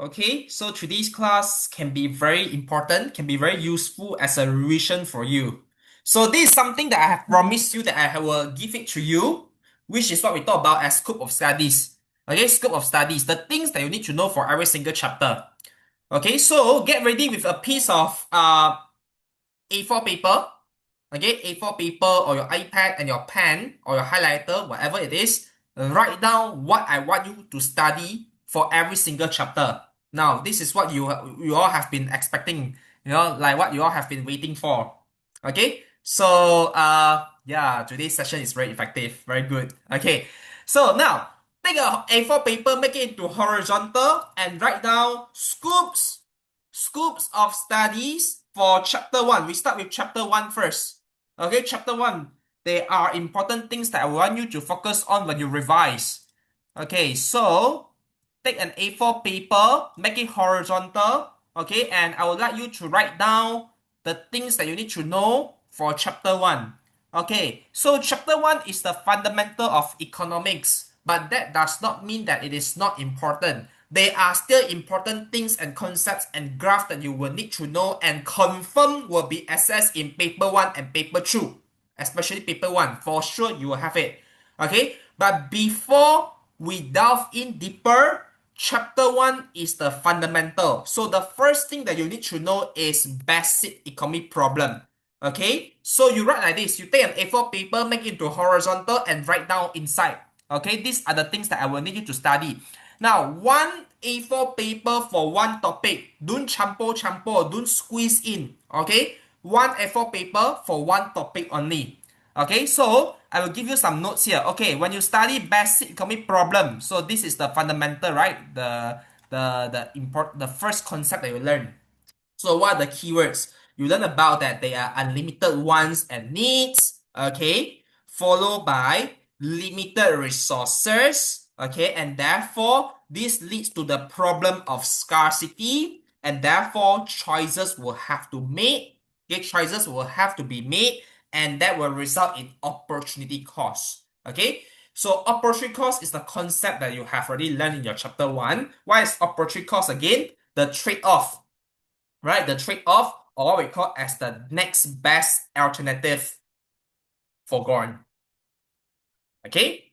Okay, so today's class can be very important, can be very useful as a revision for you. So this is something that I have promised you that I will give it to you, which is what we talk about as scope of studies. Okay, scope of studies, the things that you need to know for every single chapter. Okay, so get ready with a piece of A4 paper. Okay, A4 paper or your iPad and your pen or your highlighter, whatever it is, write down what I want you to study for every single chapter. Now, this is what you all have been expecting, like what you all have been waiting for. Okay, so yeah, today's session is very effective, very good. Okay, so now take a A4 paper, make it into horizontal, and write down scoops of studies for chapter 1. We start with chapter 1 first. Okay, chapter 1. There are important things that I want you to focus on when you revise. Okay, so take an A4 paper, make it horizontal. Okay, and I would like you to write down the things that you need to know for chapter 1. Okay, so chapter 1 is the fundamental of economics, but that does not mean that it is not important. There are still important things and concepts and graphs that you will need to know and confirm will be assessed in paper 1 and paper 2. Especially paper 1. For sure you will have it. Okay? But before we delve in deeper, chapter 1 is the fundamental. So the first thing that you need to know is basic economic problem. Okay? So you write like this. You take an A4 paper, make it into horizontal and write down inside. Okay? These are the things that I will need you to study. Now, one A4 paper for one topic. Don't campur, don't squeeze in. Okay? One A4 paper for one topic only. Okay, so I will give you some notes here. Okay, when you study basic economic problem, so this is the fundamental, right? The first concept that you learn. So what are the keywords? You learn about that they are unlimited wants and needs, okay, followed by limited resources, okay, and therefore this leads to the problem of scarcity, and therefore choices will have to make, okay, choices will have to be made, and that will result in opportunity cost, okay. So opportunity cost is the concept that you have already learned in your chapter 1. What is opportunity cost again? The trade-off, right? The trade-off, or what we call as the next best alternative foregone. Okay,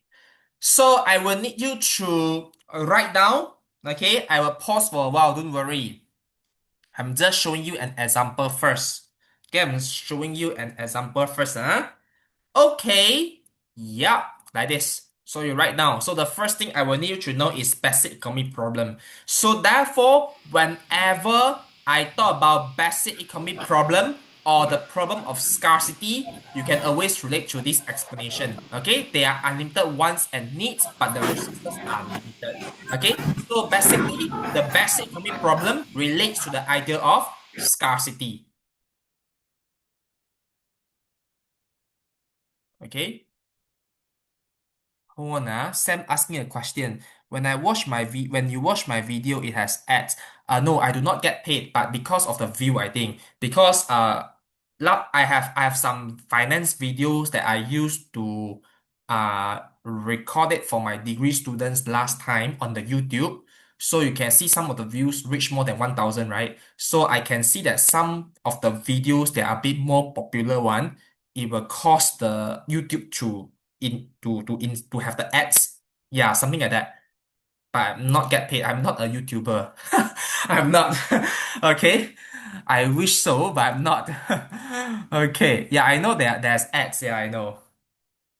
so I will need you to write down. Okay, I will pause for a while, don't worry. I'm just showing you an example first. Okay, I'm showing you an example first. Okay, yeah, like this. So you write down. So the first thing I will need you to know is basic economic problem. So therefore, whenever I talk about basic economic problem or the problem of scarcity, you can always relate to this explanation. Okay, they are unlimited wants and needs, but the resources are limited. Okay, so basically, the basic economic problem relates to the idea of scarcity. Okay. Hold on, Sam asked me a question. When you watch my video, it has ads. No, I do not get paid, but because of the view, I think. Because I have some finance videos that I used to record it for my degree students last time on the YouTube. So you can see some of the views reach more than 1,000, right? So I can see that some of the videos that are a bit more popular one, it will cause the YouTube to have the ads. Yeah, something like that. But I'm not get paid. I'm not a YouTuber. I'm not. Okay. I wish so, but I'm not. Okay. Yeah, I know there's ads. Yeah, I know.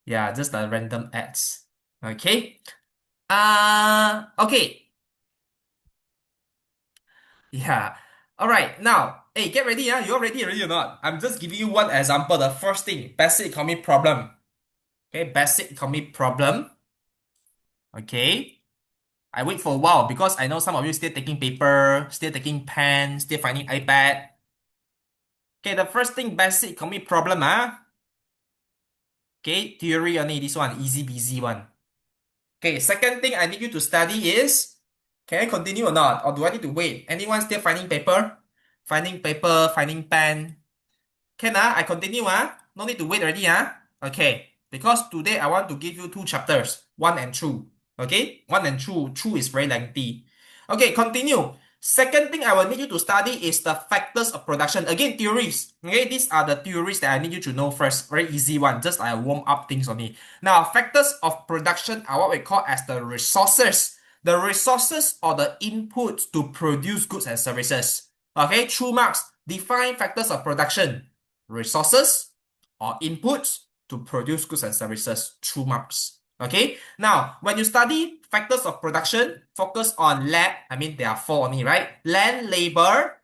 Yeah, just the random ads. Okay. Okay. Yeah. All right. Now, hey, get ready. Yeah, you all ready already or not? I'm just giving you one example. The first thing, basic economic problem. Okay, basic economic problem. Okay. I wait for a while because I know some of you still taking paper, still taking pen, still finding iPad. Okay, the first thing, basic economic problem, Okay, theory only, this one, easy busy one. Okay, second thing I need you to study is, can I continue or not? Or do I need to wait? Anyone still finding paper? Finding paper, finding pen? Can I continue No need to wait already Okay, because today I want to give you two chapters, one and two. Okay, one and two. Two is very lengthy. Okay, continue. Second thing I will need you to study is the factors of production. Again, theories. Okay, these are the theories that I need you to know first. Very easy one, just like warm up things only. Now, factors of production are what we call as the resources. The resources or the inputs to produce goods and services. Okay, 2 marks. Define factors of production. Resources or inputs to produce goods and services. 2 marks. Okay, now when you study factors of production, focus on land. I mean, there are four only, right? Land, labor,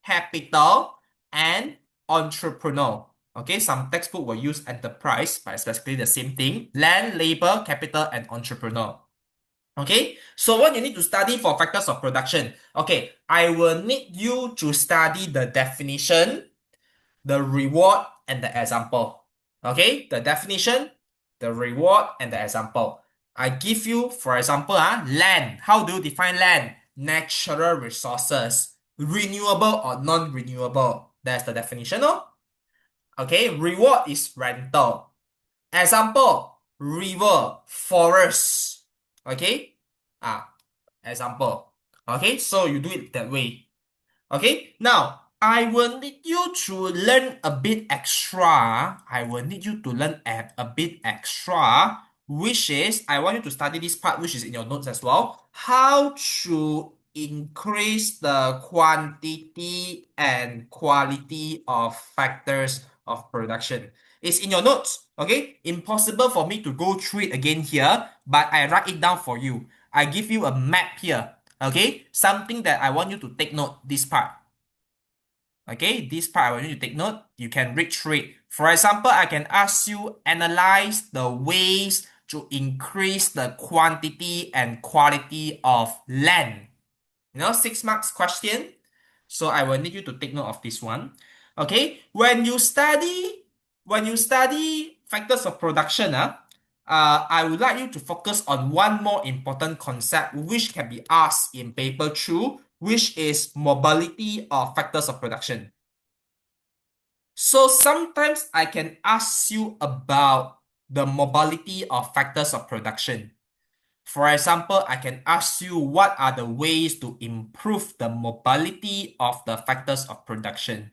capital, and entrepreneur. Okay, some textbook will use enterprise, but it's basically the same thing. Land, labor, capital, and entrepreneur. Okay, so what you need to study for factors of production. Okay, I will need you to study the definition, the reward, and the example. Okay, the definition, the reward, and the example. I give you, for example, land. How do you define land? Natural resources, renewable or non-renewable. That's the definition. No? Okay, reward is rental. Example, river, forest. Okay, example. Okay, so you do it that way. Okay, now I will need you to learn a bit extra. I will need you to learn a bit extra, which is I want you to study this part, which is in your notes as well. How to increase the quantity and quality of factors of production. It's in your notes, okay? Impossible for me to go through it again here, but I write it down for you. I give you a map here. Okay, something that I want you to take note, this part. Okay, this part I want you to take note. You can read through it. For example, I can ask you analyze the ways to increase the quantity and quality of land. 6 marks question. So I will need you to take note of this one. Okay, when you study factors of production, I would like you to focus on one more important concept which can be asked in paper 2, which is mobility of factors of production. So sometimes I can ask you about the mobility of factors of production. For example, I can ask you what are the ways to improve the mobility of the factors of production.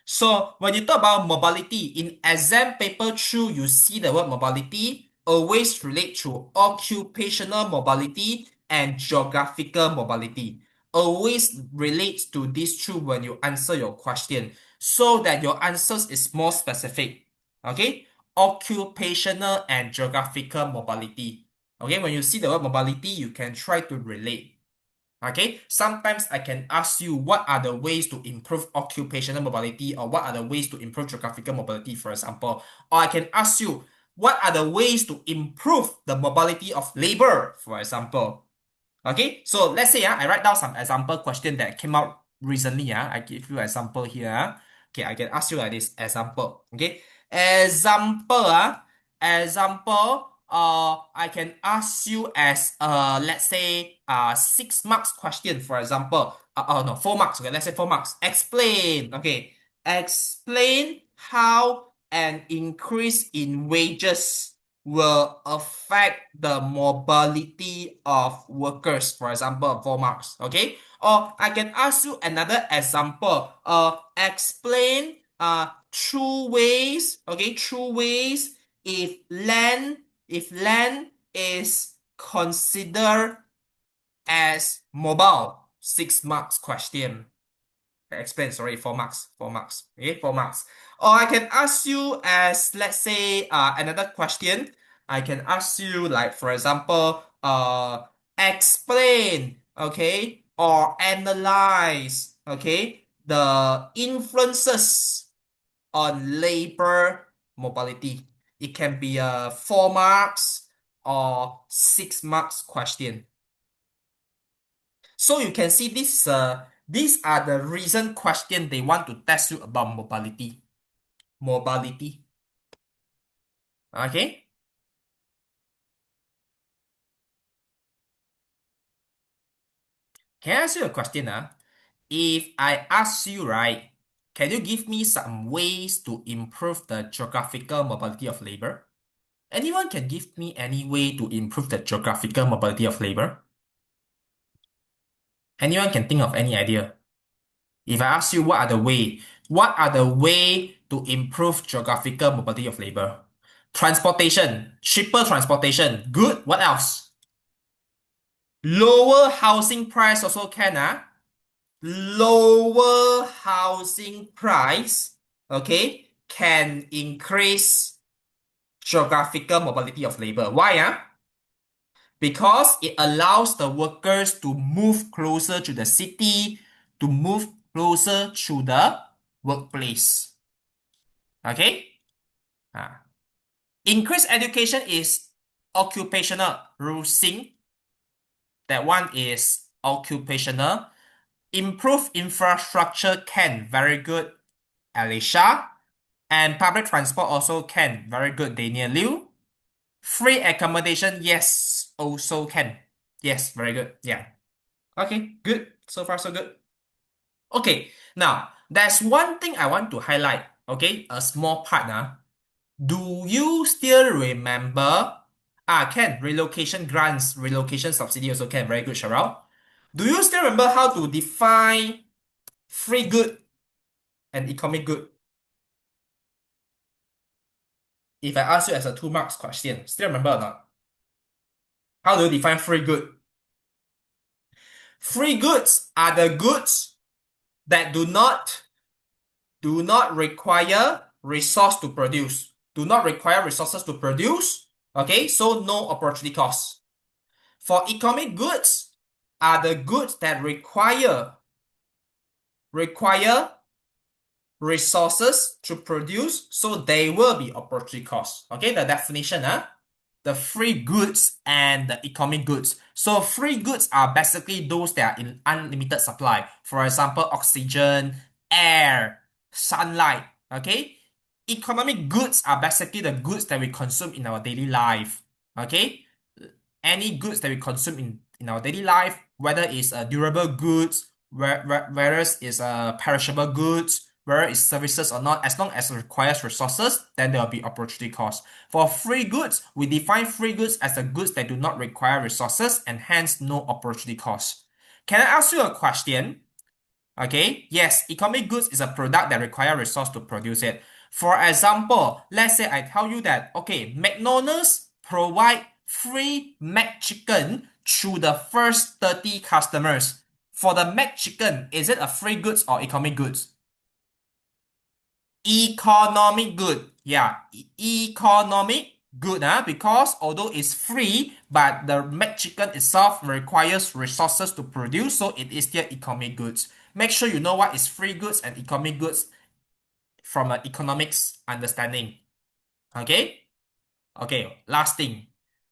So when you talk about mobility, in exam paper 2, you see the word mobility always relate to occupational mobility and geographical mobility. Always relates to these two when you answer your question so that your answers is more specific. Okay? Occupational and geographical mobility. Okay, when you see the word mobility, you can try to relate. Okay, sometimes I can ask you what are the ways to improve occupational mobility or what are the ways to improve geographical mobility, for example. Or I can ask you what are the ways to improve the mobility of labor, for example. Okay, so let's say I write down some example question that came out recently. I give you example here. Okay, I can ask you like this example. Okay, example. I can ask you as let's say 6 marks question, for example. Oh no, 4 marks. Okay, let's say 4 marks. Explain. Okay, explain how an increase in wages will affect the mobility of workers, for example, 4 marks. Okay, or I can ask you another example. Explain two ways. Okay, two ways if land is considered as mobile. 6 marks question. Explain, sorry, 4 marks. 4 marks. Okay, 4 marks. Or I can ask you as, let's say, another question. I can ask you, like, for example, explain, okay, or analyze, okay, the influences on labor mobility. It can be a 4 marks or 6 marks question. So you can see these are the reason question they want to test you about mobility. Mobility. Okay? Can I ask you a question? If I ask you, right, can you give me some ways to improve the geographical mobility of labor? Anyone can give me any way to improve the geographical mobility of labor? Anyone can think of any idea? If I ask you what are the way to improve geographical mobility of labor? Transportation, cheaper transportation. Good. What else? Lower housing price also can, ah. Lower housing price, okay, can increase geographical mobility of labor. Why, ah? Because it allows the workers to move closer to the city, to move closer to the workplace. Okay? Ah. Increased education is occupational. Rusing, that one is occupational. Improve infrastructure can. Very good, Alicia. And public transport also can. Very good, Daniel Liu. Free accommodation, yes, also can. Yes, very good. Yeah. Okay, good. So far, so good. Okay, now there's one thing I want to highlight. Okay, a small part now. Do you still remember? Can relocation grants, relocation subsidy also can. Very good, Cheryl. Do you still remember how to define free good and economic good? If I ask you as a 2 marks question, still remember or not? How do you define free good? Free goods are the goods that do not require resource to produce. Do not require resources to produce. Okay, so no opportunity cost. For economic goods are the goods that require resources to produce, so they will be opportunity cost. Okay, the definition, the free goods and the economic goods. So free goods are basically those that are in unlimited supply. For example, oxygen, air, sunlight. Okay, economic goods are basically the goods that we consume in our daily life. Okay, any goods that we consume in our daily life, whether it's durable goods, whether it's perishable goods, whether it's services or not, as long as it requires resources, then there will be opportunity cost. For free goods, we define free goods as the goods that do not require resources and hence no opportunity cost. Can I ask you a question? Okay, yes, economic goods is a product that require resource to produce it. For example, let's say I tell you that, okay, McDonald's provide free McChicken to the first 30 customers. For the McChicken, is it a free goods or economic goods? Economic good. Yeah, economic good, because although it's free, but the McChicken itself requires resources to produce, so it is still economic goods. Make sure you know what is free goods and economic goods from an economics understanding. Okay? Okay, last thing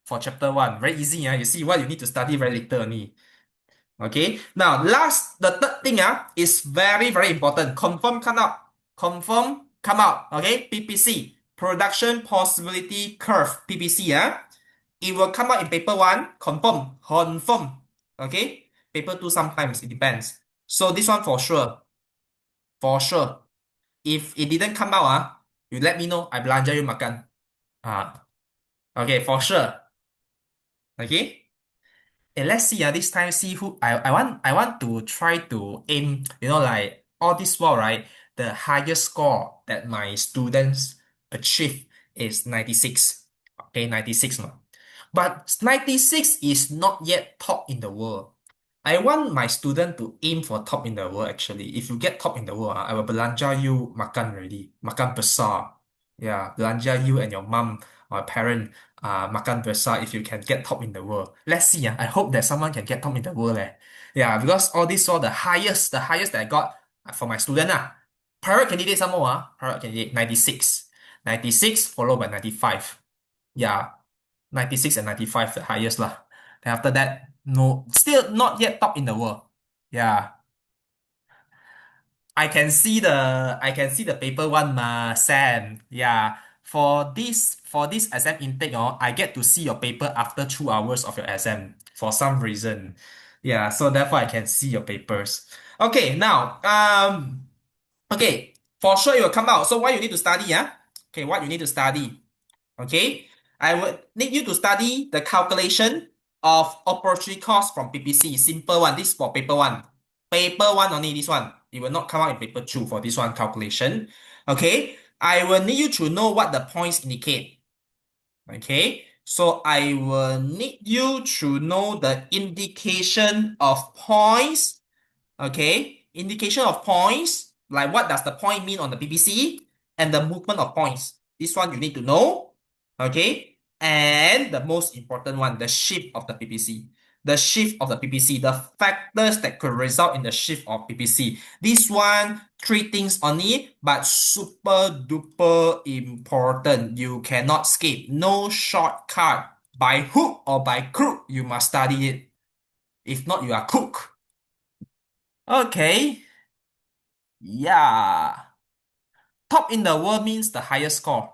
for chapter 1. Very easy. You see what you need to study very little only. Okay, now the third thing is very, very important. Confirm come out. Confirm come out. Okay, PPC. Production Possibility Curve. PPC. It will come out in paper 1. Confirm. Confirm. Okay, paper 2 sometimes. It depends. So this one for sure. For sure. If it didn't come out, you let me know. I belanja you makan. Okay, for sure. Okay. And let's see, this time see who I want to try to aim, like all this while, right? The highest score that my students achieve is 96. Okay, 96. No? But 96 is not yet top in the world. I want my student to aim for top in the world actually. If you get top in the world, I will belanja you makan already. Makan besar. Yeah, belanja you and your mom or parent makan besar if you can get top in the world. Let's see. I hope that someone can get top in the world. Yeah, because all this saw the highest that I got for my student. Private candidate some more. Private candidate 96. 96 followed by 95. Yeah, 96 and 95 the highest lah. Then after that, no, still not yet top in the world. Yeah. I can see the paper 1 Sam. Yeah. For this exam intake, I get to see your paper after 2 hours of your exam for some reason. Yeah, so therefore I can see your papers. Okay, now okay, for sure it will come out. So what you need to study, Okay, what you need to study. Okay. I would need you to study the calculation of opportunity cost from PPC. Simple one. This is for paper one. Paper one only this one. It will not come out in paper two for this one calculation. Okay. I will need you to know what the points indicate. Okay. So I will need you to know the indication of points. Okay. Indication of points. Like what does the point mean on the PPC? And the movement of points. This one you need to know. Okay. And the most important one, the shift of the PPC. The shift of the PPC, the factors that could result in the shift of PPC. This one, three things only, but super duper important. You cannot skip. No shortcut. By hook or by crook, you must study it. If not, you are cooked. Okay. Yeah. Top in the world means the highest score.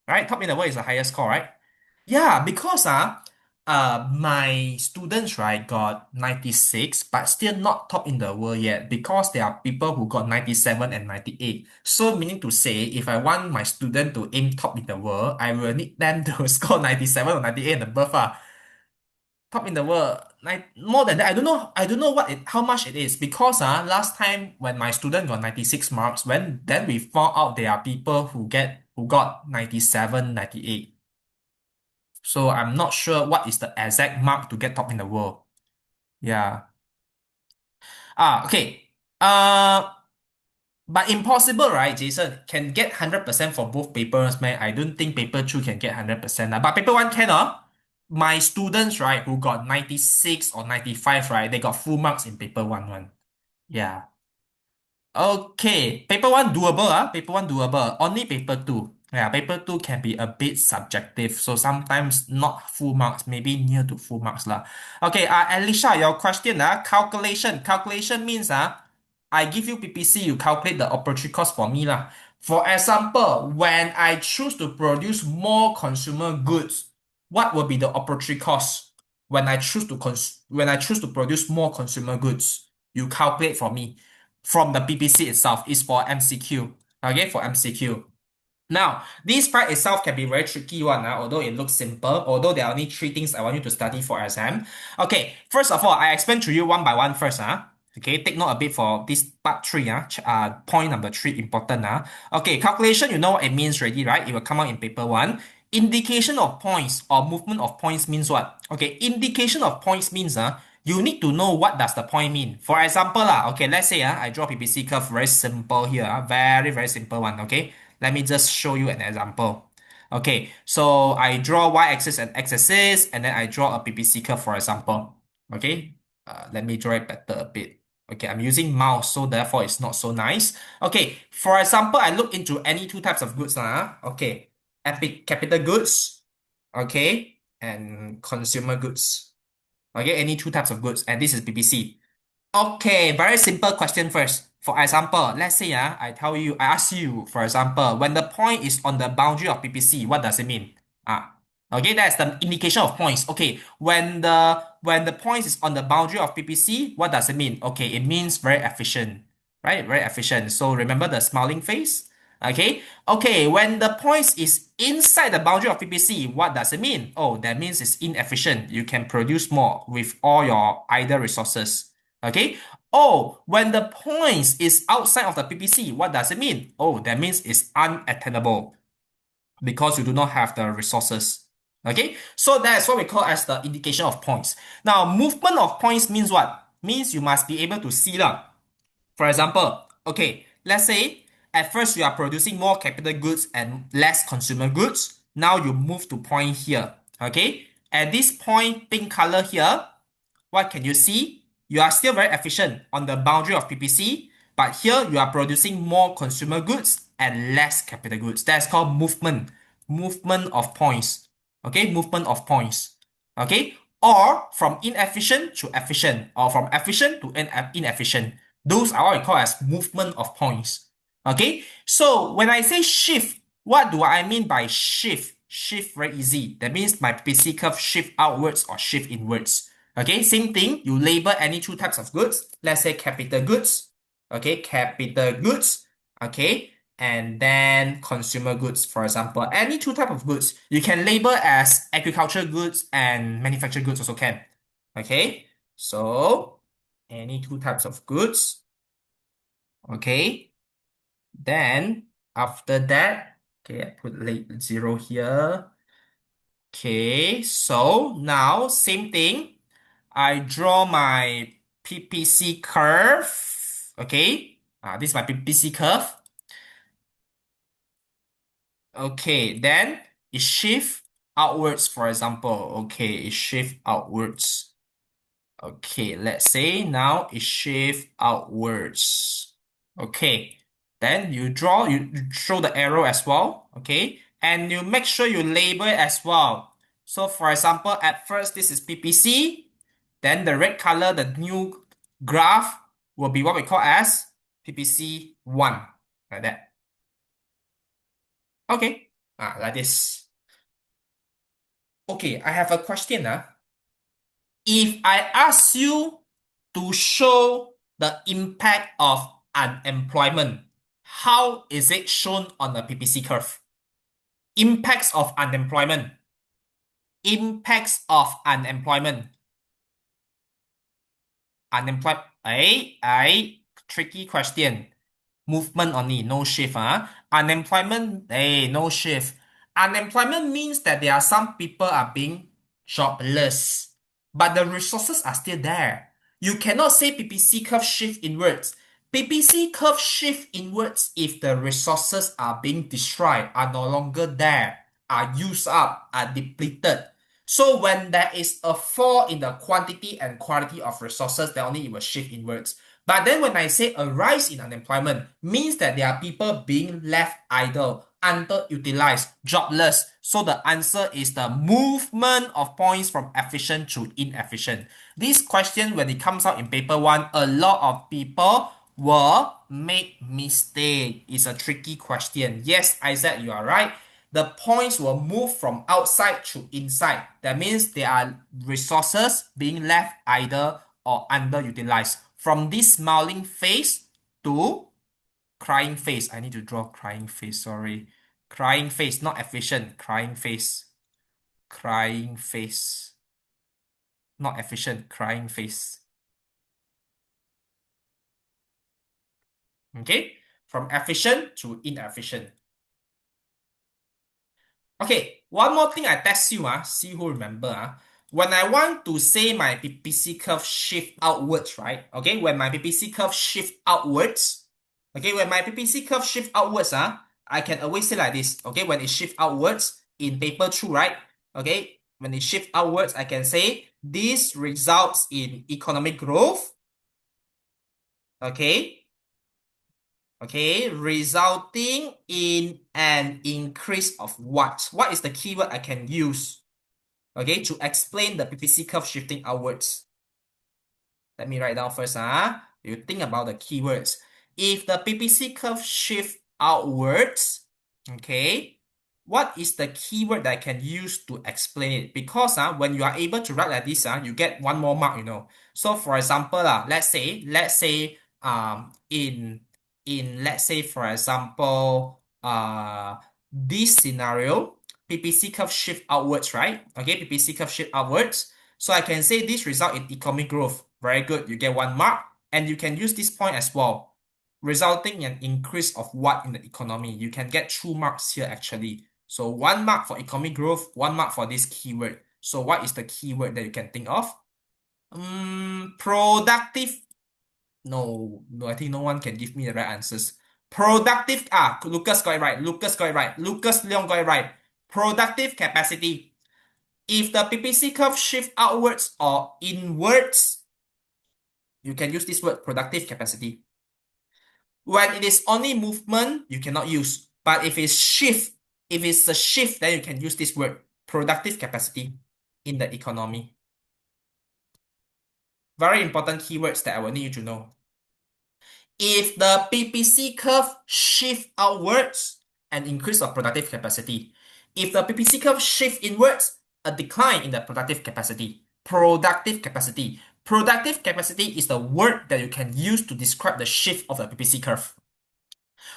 Right? Top in the world is the highest score, right? Yeah, because my students right got 96, but still not top in the world yet because there are people who got 97 and 98. So meaning to say, if I want my student to aim top in the world, I will need them to score 97 or 98 and above. Top in the world, like more than that. I don't know how much it is because last time when my student got 96 marks, when then we found out there are people who got 97, 98. So I'm not sure what is the exact mark to get top in the world. Yeah. Okay. But impossible, right, Jason? Can get 100% for both papers, man. I don't think paper two can get 100%. But paper one can, My students, right, who got 96 or 95, right, they got full marks in paper one. Yeah. Okay, paper one doable, Paper one doable. Only paper two. Yeah, paper two can be a bit subjective, so sometimes not full marks, maybe near to full marks lah. Okay, Alicia, your question, calculation. Calculation means I give you PPC, you calculate the opportunity cost for me lah. For example, when I choose to produce more consumer goods, what will be the opportunity cost? When I choose to produce more consumer goods, you calculate for me from the PPC itself is for MCQ. Okay, for MCQ. Now, this part itself can be very tricky one, although it looks simple, although there are only three things I want you to study for exam. Okay, first of all, I explain to you one by one first. Okay, take note a bit for this part three. Point number three important. Okay, calculation, you know what it means already, right? It will come out in paper one. Indication of points or movement of points means what? Okay, indication of points means you need to know what does the point mean. For example, okay, let's say I draw PPC curve very simple here. Very, very simple one. Okay. Let me just show you an example. Okay, so I draw y-axis and x-axis, and then I draw a PPC curve, for example. Okay, let me draw it better a bit. Okay, I'm using mouse, so therefore it's not so nice. Okay, for example, I look into any two types of goods. Okay, capital goods, okay, and consumer goods. Okay, any two types of goods, and this is PPC. Okay, very simple question first. For example, let's say I ask you, for example, when the point is on the boundary of PPC, what does it mean? Okay, that's the indication of points. Okay, when the point is on the boundary of PPC, what does it mean? Okay, it means very efficient, right? Very efficient. So remember the smiling face. Okay, when the point is inside the boundary of PPC, what does it mean? Oh, that means it's inefficient. You can produce more with all your idle resources. Okay. Oh, when the points is outside of the PPC, what does it mean? Oh, that means it's unattainable because you do not have the resources. Okay, so that's what we call as the indication of points. Now, movement of points means what? Means you must be able to see lah. For example, okay, let's say at first you are producing more capital goods and less consumer goods. Now you move to point here. Okay, at this point, pink color here, what can you see? You are still very efficient on the boundary of PPC, but here you are producing more consumer goods and less capital goods. That's called movement. Movement of points. Okay, movement of points. Okay, or from inefficient to efficient, or from efficient to inefficient. Those are what we call as movement of points. Okay, so when I say shift, what do I mean by shift? Shift very easy. That means my PPC curve shift outwards or shift inwards. Okay, same thing. You label any two types of goods. Let's say capital goods. Okay, capital goods. Okay, and then consumer goods, for example. Any two type of goods, you can label as agricultural goods and manufactured goods also can. Okay, so any two types of goods. Okay, then after that, okay, I put late zero here. Okay, so now same thing. I draw my PPC curve. Okay, this is my PPC curve. Okay, then it shift outwards, for example. Okay, it shift outwards. Okay, let's say now it shift outwards. Okay, then you show the arrow as well. Okay, and you make sure you label it as well. So for example, at first this is PPC, then the red color, the new graph will be what we call as PPC 1, like that. Okay, like this. Okay, I have a question. If I ask you to show the impact of unemployment, how is it shown on the PPC curve? Impacts of unemployment. Impacts of unemployment. Unemployed. Tricky question. Movement only, no shift. Unemployment, no shift. Unemployment means that there are some people are being jobless, but the resources are still there. You cannot say PPC curve shift inwards. PPC curve shift inwards if the resources are being destroyed, are no longer there, are used up, are depleted. So when there is a fall in the quantity and quality of resources, then only it will shift inwards. But then when I say a rise in unemployment, means that there are people being left idle, underutilized, jobless. So the answer is the movement of points from efficient to inefficient. This question, when it comes out in paper one, a lot of people will make mistake. It's a tricky question. Yes, Isaac, you are right. The points will move from outside to inside. That means there are resources being left idle or underutilized. From this smiling face to crying face. I need to draw crying face, sorry. Crying face, not efficient. Crying face. Crying face. Not efficient. Crying face. Okay? From efficient to inefficient. Okay, one more thing I test you, see who remember. When I want to say my PPC curve shift outwards, right? Okay, when my PPC curve shift outwards, okay, when my PPC curve shift outwards, I can always say like this, okay, when it shift outwards in paper 2, right? Okay, when it shift outwards, I can say this results in economic growth, okay, okay, resulting in an increase of what? What is the keyword I can use, okay, to explain the PPC curve shifting outwards? Let me write down first. You think about the keywords. If the PPC curve shift outwards, okay, what is the keyword that I can use to explain it? Because when you are able to write like this, you get one more mark, So for example, let's say in let's say for example this scenario, PPC curve shift outwards, right? Okay, PPC curve shift outwards. So I can say this result in economic growth. Very good, you get one mark. And you can use this point as well, resulting in an increase of what in the economy. You can get 2 marks here actually. So 1 mark for economic growth, 1 mark for this keyword. So what is the keyword that you can think of? Productive. No, no, I think no one can give me the right answers. Productive. Lucas got it right. Lucas got it right. Lucas Leong got it right. Productive capacity. If the PPC curve shift outwards or inwards, you can use this word productive capacity. When it is only movement, you cannot use. But if it's shift, if it's a shift, then you can use this word productive capacity in the economy. Very important keywords that I will need you to know. If the PPC curve shift outwards, an increase of productive capacity. If the PPC curve shift inwards, a decline in the productive capacity. Productive capacity. Productive capacity is the word that you can use to describe the shift of the PPC curve.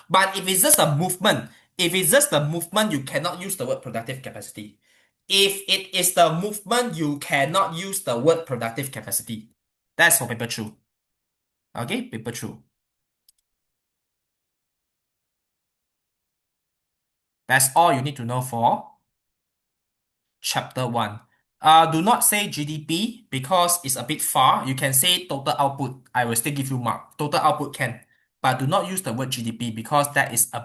But if it's just a movement, if it's just the movement, you cannot use the word productive capacity. If it is the movement, you cannot use the word productive capacity. That's for paper two. Okay, paper two. That's all you need to know for chapter one. Do not say GDP because it's a bit far. You can say total output. I will still give you mark. Total output can, but do not use the word GDP because that is uh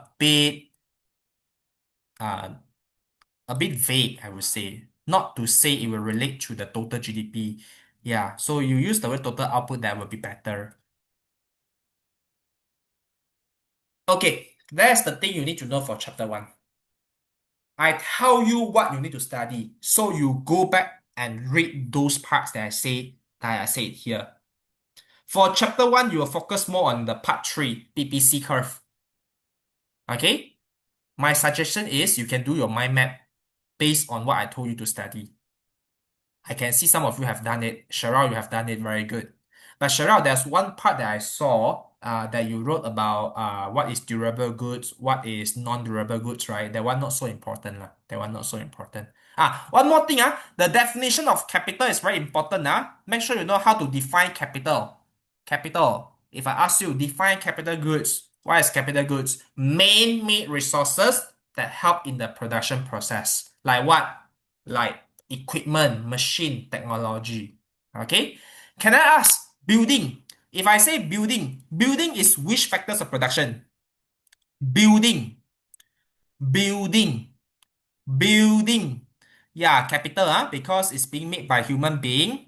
a bit vague, I would say. Not to say it will relate to the total GDP. Yeah, so you use the word total output, that will be better. Okay, that's the thing you need to know for chapter one. I tell you what you need to study, so you go back and read those parts that I said here. For chapter one, you will focus more on the part three, PPC curve. Okay? My suggestion is you can do your mind map based on what I told you to study. I can see some of you have done it. Cheryl, you have done it very good. But Cheryl, there's one part that I saw that you wrote about what is durable goods, what is non-durable goods, right? That one not so important. That one not so important. One more thing. The definition of capital is very important. Make sure you know how to define capital. Capital. If I ask you, define capital goods. What is capital goods? Man-made resources that help in the production process. Like what? Like equipment, machine, technology. Okay? Can I ask building? If I say building, building is which factors of production? Building, building, building. Yeah, capital, because it's being made by human being.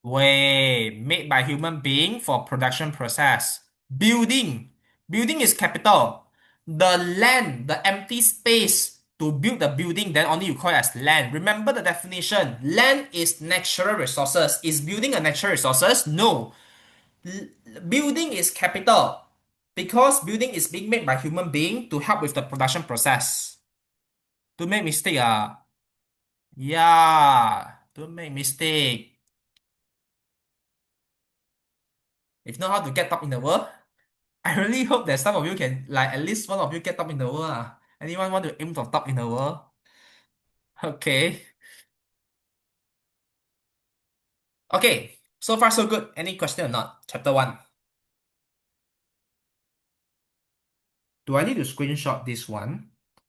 Made by human being for production process. Building. Building is capital. The land, the empty space to build the building, then only you call it as land. Remember the definition. Land is natural resources. Is building a natural resources? No. Building is capital. Because building is being made by human being to help with the production process. Don't make mistake. Yeah. Don't make mistake. If not how to get top in the world. I really hope that some of you can, like, at least one of you get top in the world. Anyone want to aim for top in the world? Okay. Okay. So far, so good. Any question or not? Chapter 1. Do I need to screenshot this one?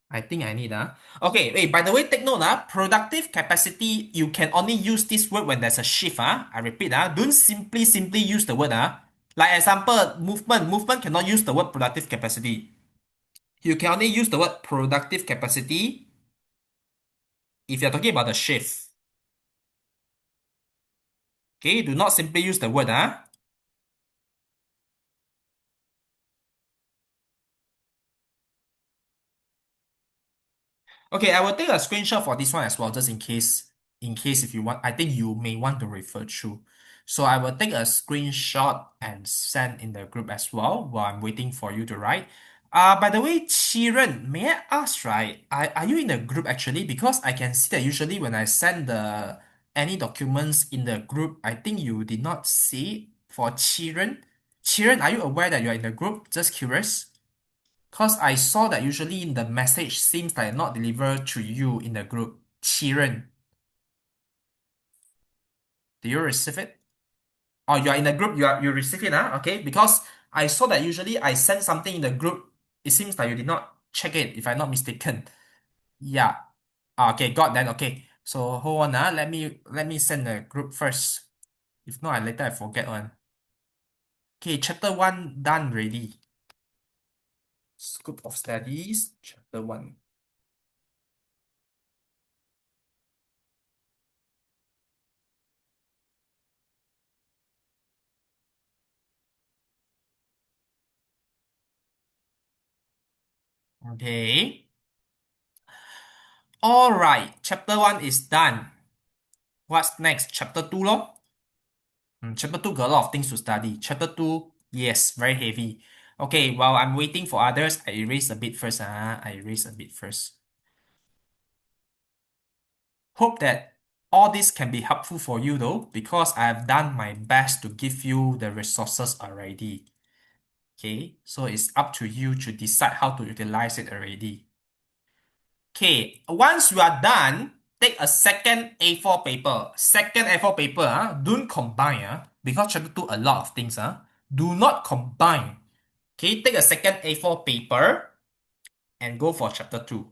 I think I need. Okay, wait, by the way, take note. Productive capacity, you can only use this word when there's a shift. I repeat. Don't simply use the word. Like, example, movement. Movement cannot use the word productive capacity. You can only use the word productive capacity if you're talking about the shift. Okay, do not simply use the word. Okay, I will take a screenshot for this one as well, just in case if you want, I think you may want to refer to. So I will take a screenshot and send in the group as well while I'm waiting for you to write. By the way, Chiran, may I ask, right? Are you in the group actually? Because I can see that usually when I send the any documents in the group, I think you did not see it for Chiran. Chiran, are you aware that you're in the group? Just curious. Cause I saw that usually in the message seems like not delivered to you in the group. Chiran, do you receive it? Oh, you are in the group. You receive it, okay? Because I saw that usually I send something in the group. It seems like you did not check it, if I'm not mistaken. Yeah. Okay, got that. Okay. So hold on, let me send the group first. If not, later I forget one. Okay, chapter one done already. Scope of studies, chapter one. Okay. All right, chapter one is done. What's next? Chapter 2 lor. Chapter 2 got a lot of things to study. Chapter 2, yes, very heavy. Okay, while I'm waiting for others, I erase a bit first. I erase a bit first. Hope that all this can be helpful for you though, because I have done my best to give you the resources already. Okay, so it's up to you to decide how to utilize it already. Okay, once you are done, take a second A4 paper. Second A4 paper, don't combine, because chapter 2 a lot of things. Do not combine. Okay, take a second A4 paper and go for chapter 2.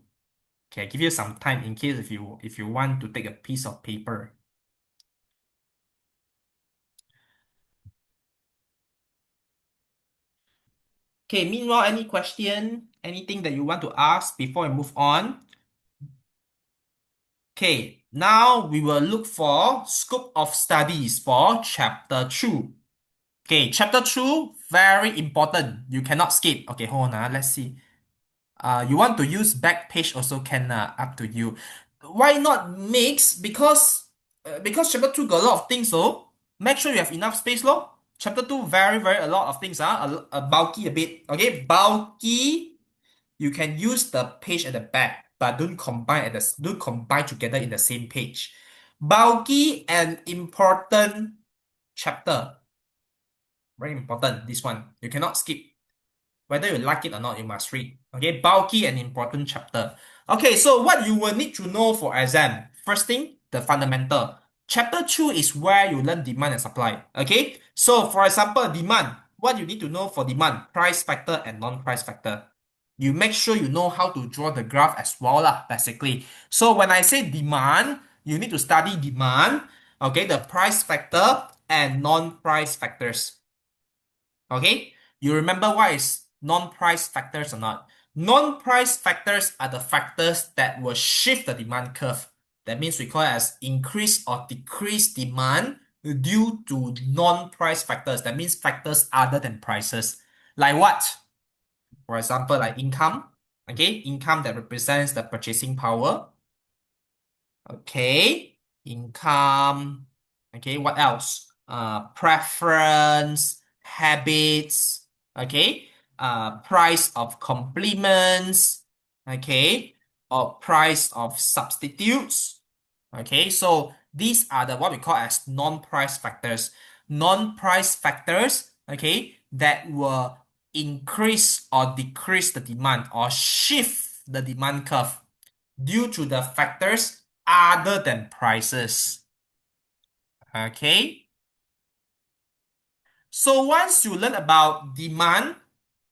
Okay, I give you some time in case if you want to take a piece of paper. Okay, meanwhile, any question, anything that you want to ask before I move on? Okay, now we will look for scope of studies for chapter 2. Okay, chapter 2, very important. You cannot skip. Okay, hold on. Let's see. You want to use back page also can, up to you. Why not mix? Because chapter 2 got a lot of things, so make sure you have enough space, lor. Chapter 2, very, very a lot of things, a bulky a bit. Okay, bulky. You can use the page at the back, but don't combine together in the same page. Bulky and important chapter. Very important, this one. You cannot skip. Whether you like it or not, you must read. Okay, bulky and important chapter. Okay, so what you will need to know for exam. First thing, the fundamental. Chapter 2 is where you learn demand and supply. Okay, so for example, demand. What you need to know for demand, price factor and non-price factor. You make sure you know how to draw the graph as well, lah, basically. So when I say demand, you need to study demand, okay, the price factor and non-price factors. Okay, you remember what is non-price factors or not? Non-price factors are the factors that will shift the demand curve. That means we call it as increase or decrease demand due to non-price factors. That means factors other than prices. Like what? For example, like income. Okay, income that represents the purchasing power. Okay, income. Okay, what else? Preference, habits. Okay, price of complements. Okay, or price of substitutes. Okay, so these are the what we call as non-price factors. Non-price factors, okay, that will increase or decrease the demand or shift the demand curve due to the factors other than prices. Okay. So once you learn about demand,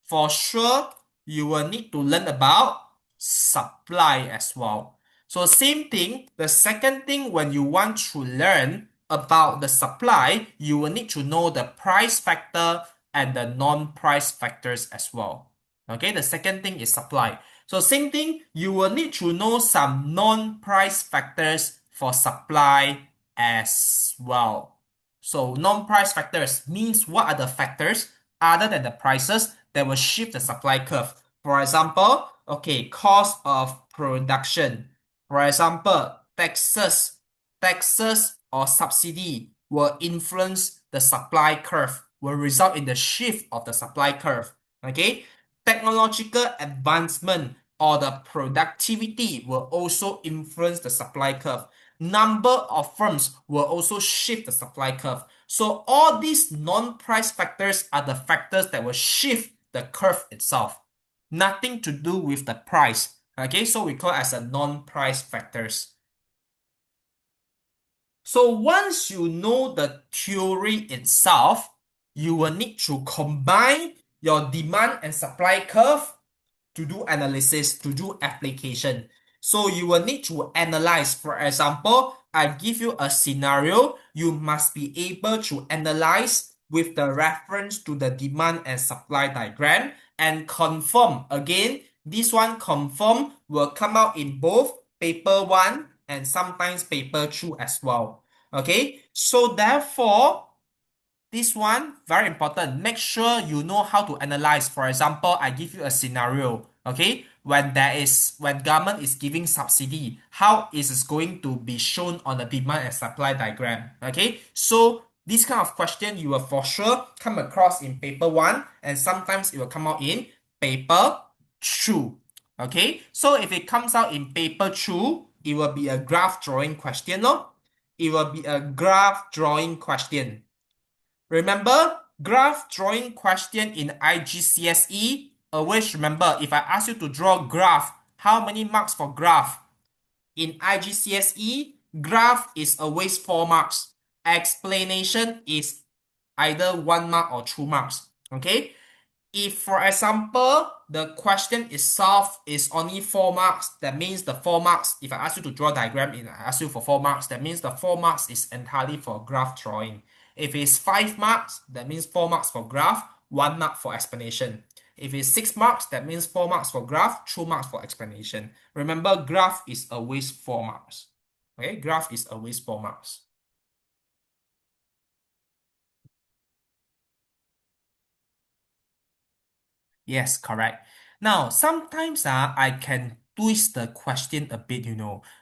for sure you will need to learn about supply as well. So same thing, the second thing when you want to learn about the supply, you will need to know the price factor and the non-price factors as well. Okay, the second thing is supply. So same thing, you will need to know some non-price factors for supply as well. So non-price factors means what are the factors other than the prices that will shift the supply curve. For example, okay, cost of production. For example, taxes or subsidy will influence the supply curve, will result in the shift of the supply curve. Okay, technological advancement or the productivity will also influence the supply curve. Number of firms will also shift the supply curve. So all these non-price factors are the factors that will shift the curve itself. Nothing to do with the price. Okay, so we call it as a non-price factors. So once you know the theory itself, you will need to combine your demand and supply curve to do analysis, to do application. So you will need to analyze. For example, I give you a scenario. You must be able to analyze with the reference to the demand and supply diagram and confirm. Again, this one confirm will come out in both paper 1 and sometimes paper 2 as well. Okay, so therefore, this one, very important. Make sure you know how to analyze. For example, I give you a scenario. Okay, when government is giving subsidy, how is it going to be shown on the demand and supply diagram? Okay, so this kind of question you will for sure come across in paper 1 and sometimes it will come out in paper 2. Okay, so if it comes out in paper 2, it will be a graph drawing question, no? It will be a graph drawing question. Remember, graph drawing question in IGCSE, always remember if I ask you to draw graph, how many marks for graph? In IGCSE, graph is always 4 marks. Explanation is either 1 mark or 2 marks. Okay? If, for example, the question itself is only 4 marks, that means the 4 marks, if I ask you to draw a diagram and I ask you for 4 marks, that means the 4 marks is entirely for graph drawing. If it's 5 marks, that means 4 marks for graph, 1 mark for explanation. If it's 6 marks, that means 4 marks for graph, 2 marks for explanation. Remember, graph is always 4 marks. Okay, graph is always 4 marks. Yes, correct. Now, sometimes I can twist the question a bit,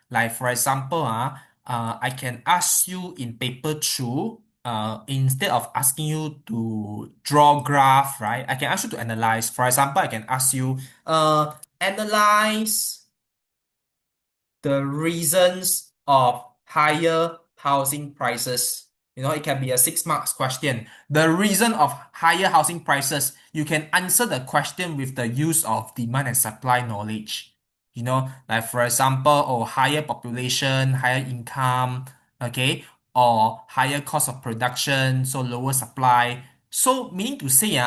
Like for example, I can ask you in paper two, instead of asking you to draw graph, right? I can ask you to analyze. For example, I can ask you, analyze the reasons of higher housing prices. It can be a 6 marks question. The reason of higher housing prices, you can answer the question with the use of demand and supply knowledge. Like for example, higher population, higher income, okay, or higher cost of production, so lower supply. So meaning to say,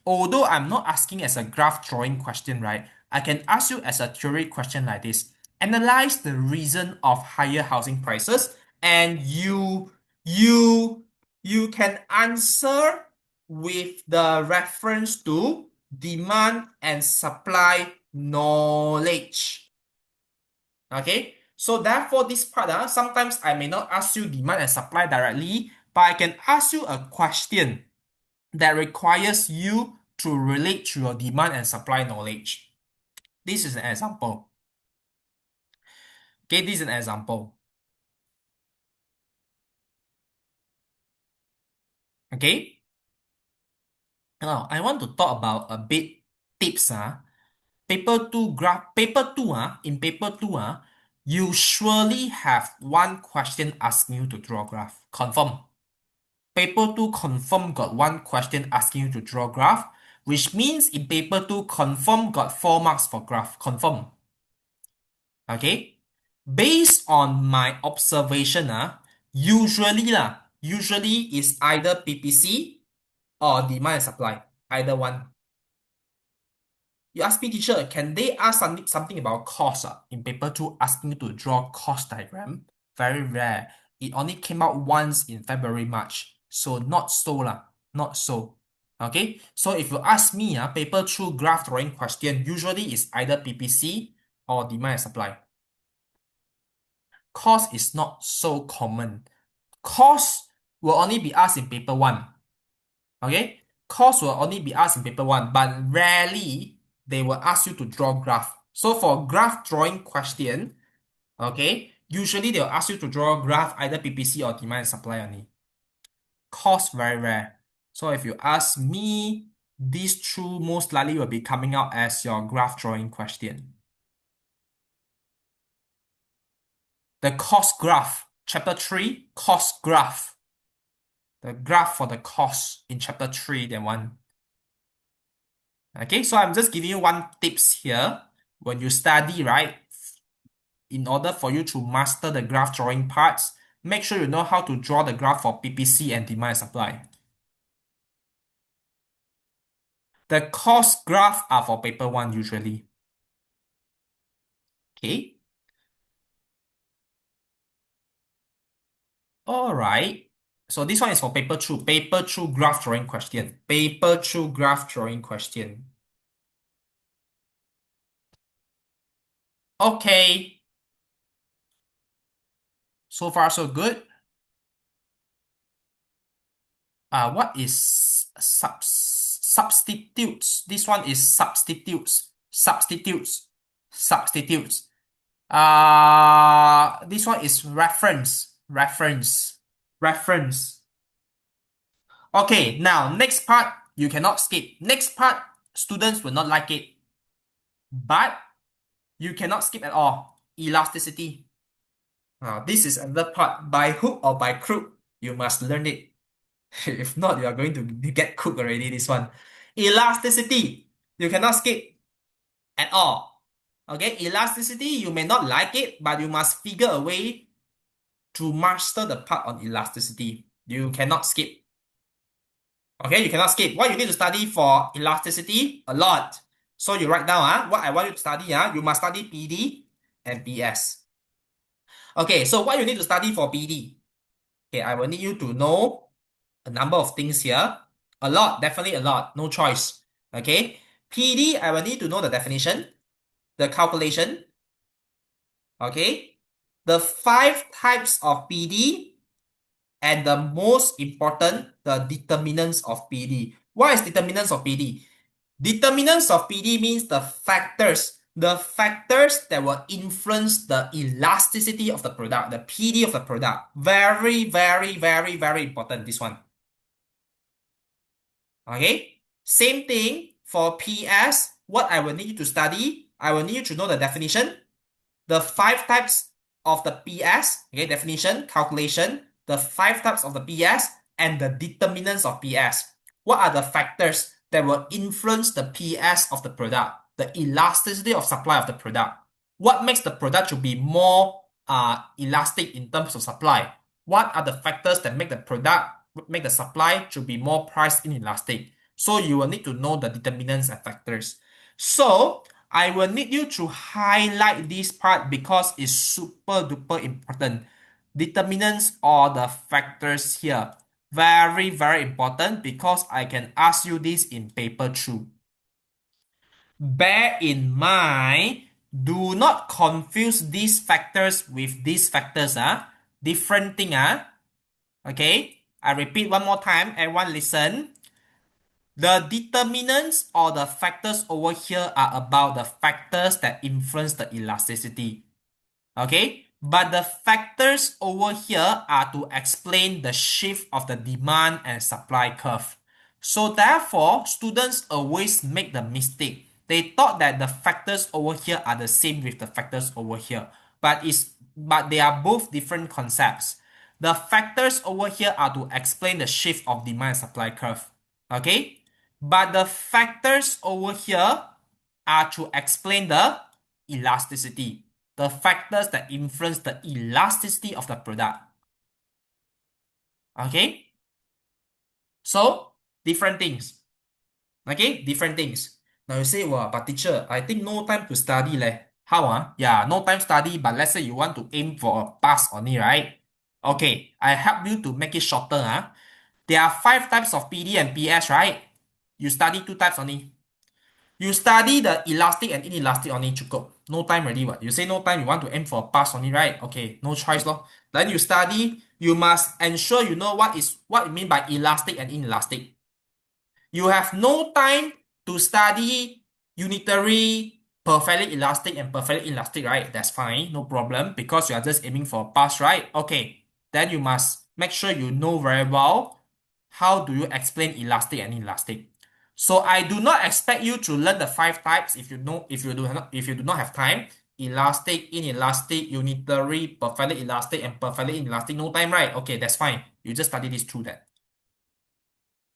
although I'm not asking as a graph drawing question, right? I can ask you as a theory question like this. Analyze the reason of higher housing prices, and you you can answer with the reference to demand and supply knowledge. Okay, so therefore this part, sometimes I may not ask you demand and supply directly, but I can ask you a question that requires you to relate to your demand and supply knowledge. This is an example. Okay, this is an example. Okay. Now, I want to talk about a bit tips. Paper two, in paper two, you surely have one question asking you to draw graph. Confirm. Paper two confirm got one question asking you to draw graph, which means in paper two confirm got 4 marks for graph. Confirm. Okay. Based on my observation, usually is either PPC or demand and supply. Either one. You ask me, teacher, can they ask something about cost? In paper two, asking you to draw cost diagram. Very rare. It only came out once in February, March. So not so lah. Not so. Okay. So if you ask me, paper two graph drawing question usually is either PPC or demand and supply. Cost is not so common. Cost will only be asked in paper one. Okay? Cost will only be asked in paper one, but rarely they will ask you to draw graph. So for graph drawing question, okay, usually they'll ask you to draw graph either PPC or demand and supply only. Cost very rare. So if you ask me, these two most likely will be coming out as your graph drawing question. The cost graph, chapter 3, cost graph. The graph for the cost in chapter 3, that one. Okay, so I'm just giving you one tips here. When you study, right, in order for you to master the graph drawing parts, make sure you know how to draw the graph for PPC and demand and supply. The cost graph are for paper one usually. Okay. All right. So this one is for paper two. Paper two graph drawing question. Paper two graph drawing question. Okay. So far, so good. What is substitutes? This one is substitutes. Substitutes. This one is reference. Okay, now next part you cannot skip. Next part, students will not like it, but you cannot skip at all. Elasticity. This is another part. By hook or by crook, you must learn it. If not, you are going to get cooked already, this one. Elasticity. You cannot skip at all. Okay, elasticity, you may not like it, but you must figure a way to master the part on elasticity. You cannot skip. Okay, you cannot skip. What you need to study for elasticity? A lot. So you write down what I want you to study. You must study PD and PS. Okay, so what you need to study for PD? Okay, I will need you to know a number of things here. A lot, definitely a lot. No choice. Okay, PD, I will need to know the definition, the calculation. Okay, the five types of PD, and the most important, the determinants of PD. What is determinants of PD? Determinants of PD means the factors that will influence the elasticity of the product, the PD of the product. Very, very, very, very important, this one. Okay? Same thing for PS. What I will need you to study, I will need you to know the definition, the five types of the PS, okay, definition, calculation, the five types of the PS, and the determinants of PS. What are the factors that will influence the PS of the product, the elasticity of supply of the product? What makes the product to be more elastic in terms of supply? What are the factors that make the product, make the supply to be more price inelastic? So you will need to know the determinants and factors. So I will need you to highlight this part because it's super duper important. Determinants or the factors here. Very, very important because I can ask you this in paper 2. Bear in mind, do not confuse these factors with these factors. Different thing. Okay, I repeat one more time. Everyone listen. The determinants or the factors over here are about the factors that influence the elasticity. Okay, but the factors over here are to explain the shift of the demand and supply curve. So therefore, students always make the mistake. They thought that the factors over here are the same with the factors over here, but they are both different concepts. The factors over here are to explain the shift of demand and supply curve. Okay, but the factors over here are to explain the elasticity, the factors that influence the elasticity of the product. Okay, so different things. Okay, different things. Now you say, well, but teacher, I think no time to study leh. How Yeah, no time study, but let's say you want to aim for a pass only, right? Okay, I help you to make it shorter. There are five types of PD and PS, right? You study two types only. You study the elastic and inelastic only cukup. No time already what? You say no time, you want to aim for a pass only, right? Okay, no choice lor. Then you study, you must ensure you know what it mean by elastic and inelastic. You have no time to study unitary, perfectly elastic and perfectly inelastic, right? That's fine, no problem, because you are just aiming for a pass, right? Okay, then you must make sure you know very well how do you explain elastic and inelastic. So I do not expect you to learn the five types if you do not have time. Elastic, inelastic, unitary, perfectly elastic, and perfectly inelastic. No time, right? Okay, that's fine. You just study these two then.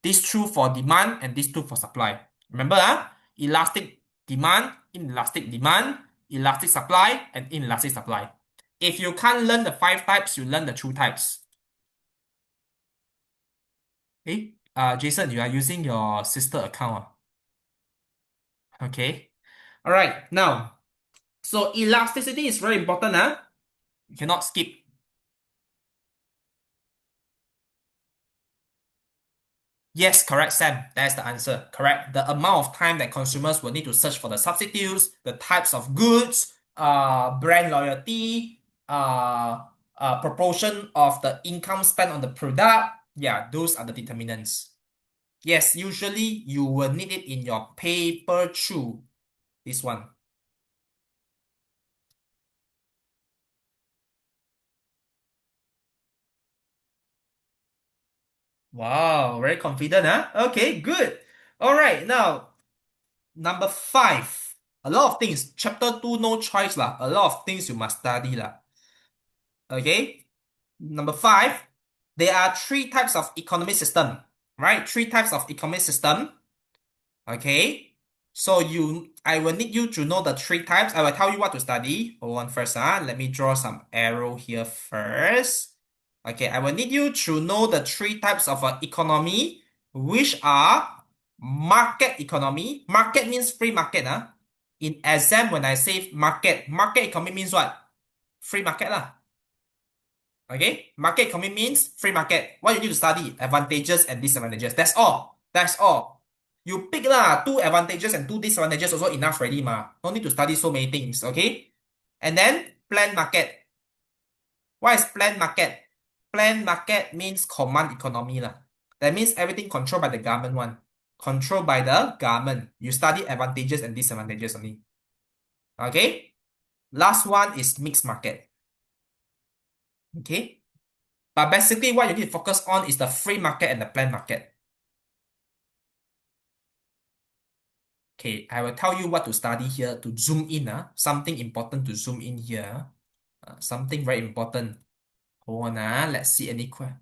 This true for demand and this true for supply. Remember, elastic demand, elastic supply, and inelastic supply. If you can't learn the five types, you learn the two types. Hey, Jason, you are using your sister account. Okay. All right. Now, so elasticity is very important. You cannot skip. Yes, correct, Sam. That's the answer. Correct. The amount of time that consumers will need to search for the substitutes, the types of goods, brand loyalty, proportion of the income spent on the product. Yeah, those are the determinants. Yes, usually you will need it in your paper 2. This one. Wow, very confident, Okay, good. All right, now number 5. A lot of things. Chapter 2, no choice lah. A lot of things you must study lah. Okay. Number 5. There are three types of economic system, right? Three types of economic system. Okay. So I will need you to know the three types. I will tell you what to study. Hold on first. Let me draw some arrow here first. Okay, I will need you to know the three types of economy, which are market economy. Market means free market. In exam, when I say market economy means what? Free market lah. Okay, market economy means free market. What you need to study? Advantages and disadvantages. That's all. That's all. You pick lah, two advantages and two disadvantages also enough already ma. No need to study so many things. Okay, and then plan market. What is plan market? Plan market means command economy lah. That means everything controlled by the government one. Controlled by the government. You study advantages and disadvantages only. Okay. Last one is mixed market. Okay. But basically, what you need to focus on is the free market and the planned market. Okay, I will tell you what to study here to zoom in. Something important to zoom in here. Something very important. Hold on. Let's see any question.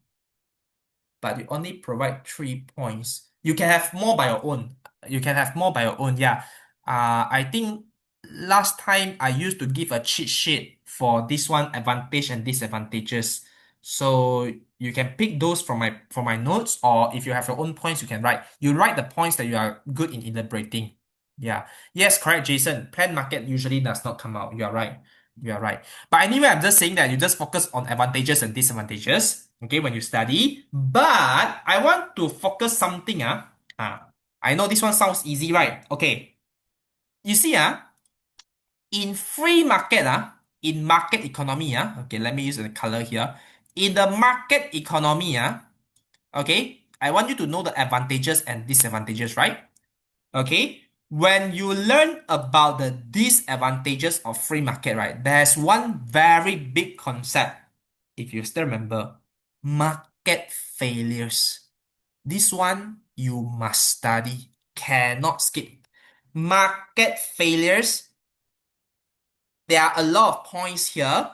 But you only provide 3 points. You can have more by your own. You can have more by your own. Yeah. I think last time I used to give a cheat sheet for this one advantage and disadvantages. So you can pick those from my notes, or if you have your own points, you can write. You write the points that you are good in elaborating. Yeah. Yes, correct, Jason. Plan market usually does not come out. You are right. You are right. But anyway, I'm just saying that you just focus on advantages and disadvantages, okay, when you study. But I want to focus something. I know this one sounds easy, right? Okay. You see, in free market, in market economy, okay, let me use the color here. In the market economy, okay, I want you to know the advantages and disadvantages, right? Okay. When you learn about the disadvantages of free market, right, there's one very big concept, if you still remember, market failures. This one you must study, cannot skip. Market failures, there are a lot of points here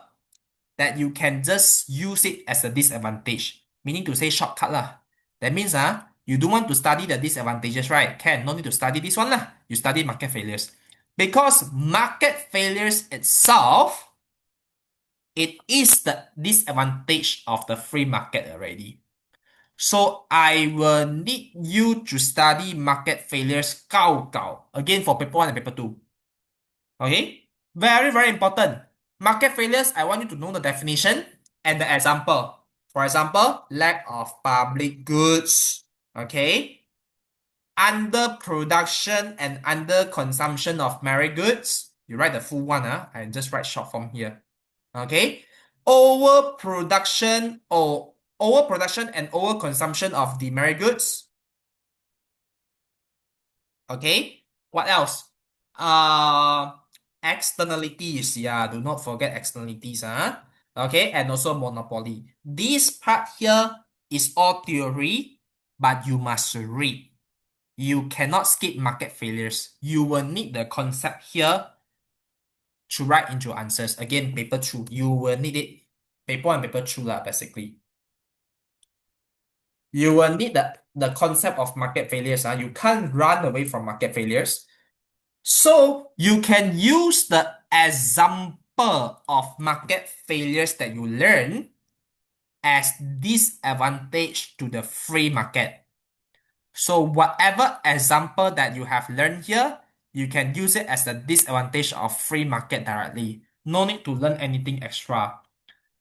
that you can just use it as a disadvantage, meaning to say shortcut lah. That means you don't want to study the disadvantages, right? No need to study this one lah. You study market failures. Because market failures itself, it is the disadvantage of the free market already. So I will need you to study market failures again for paper 1 and paper 2. Okay? Very, very important. Market failures, I want you to know the definition and the example. For example, lack of public goods. Okay? Underproduction and underconsumption of merit goods. You write the full one, I just write short form here. Okay? Overproduction and overconsumption of the merit goods. Okay? What else? Externalities. Yeah, do not forget externalities. Okay, and also monopoly. This part here is all theory, but you must read. You cannot skip market failures. You will need the concept here to write into answers. Again, paper 2. You will need it. Paper 1 and paper 2 lah, basically. You will need the concept of market failures. You can't run away from market failures. So you can use the example of market failures that you learn as disadvantage to the free market. So whatever example that you have learned here, you can use it as the disadvantage of free market directly. No need to learn anything extra.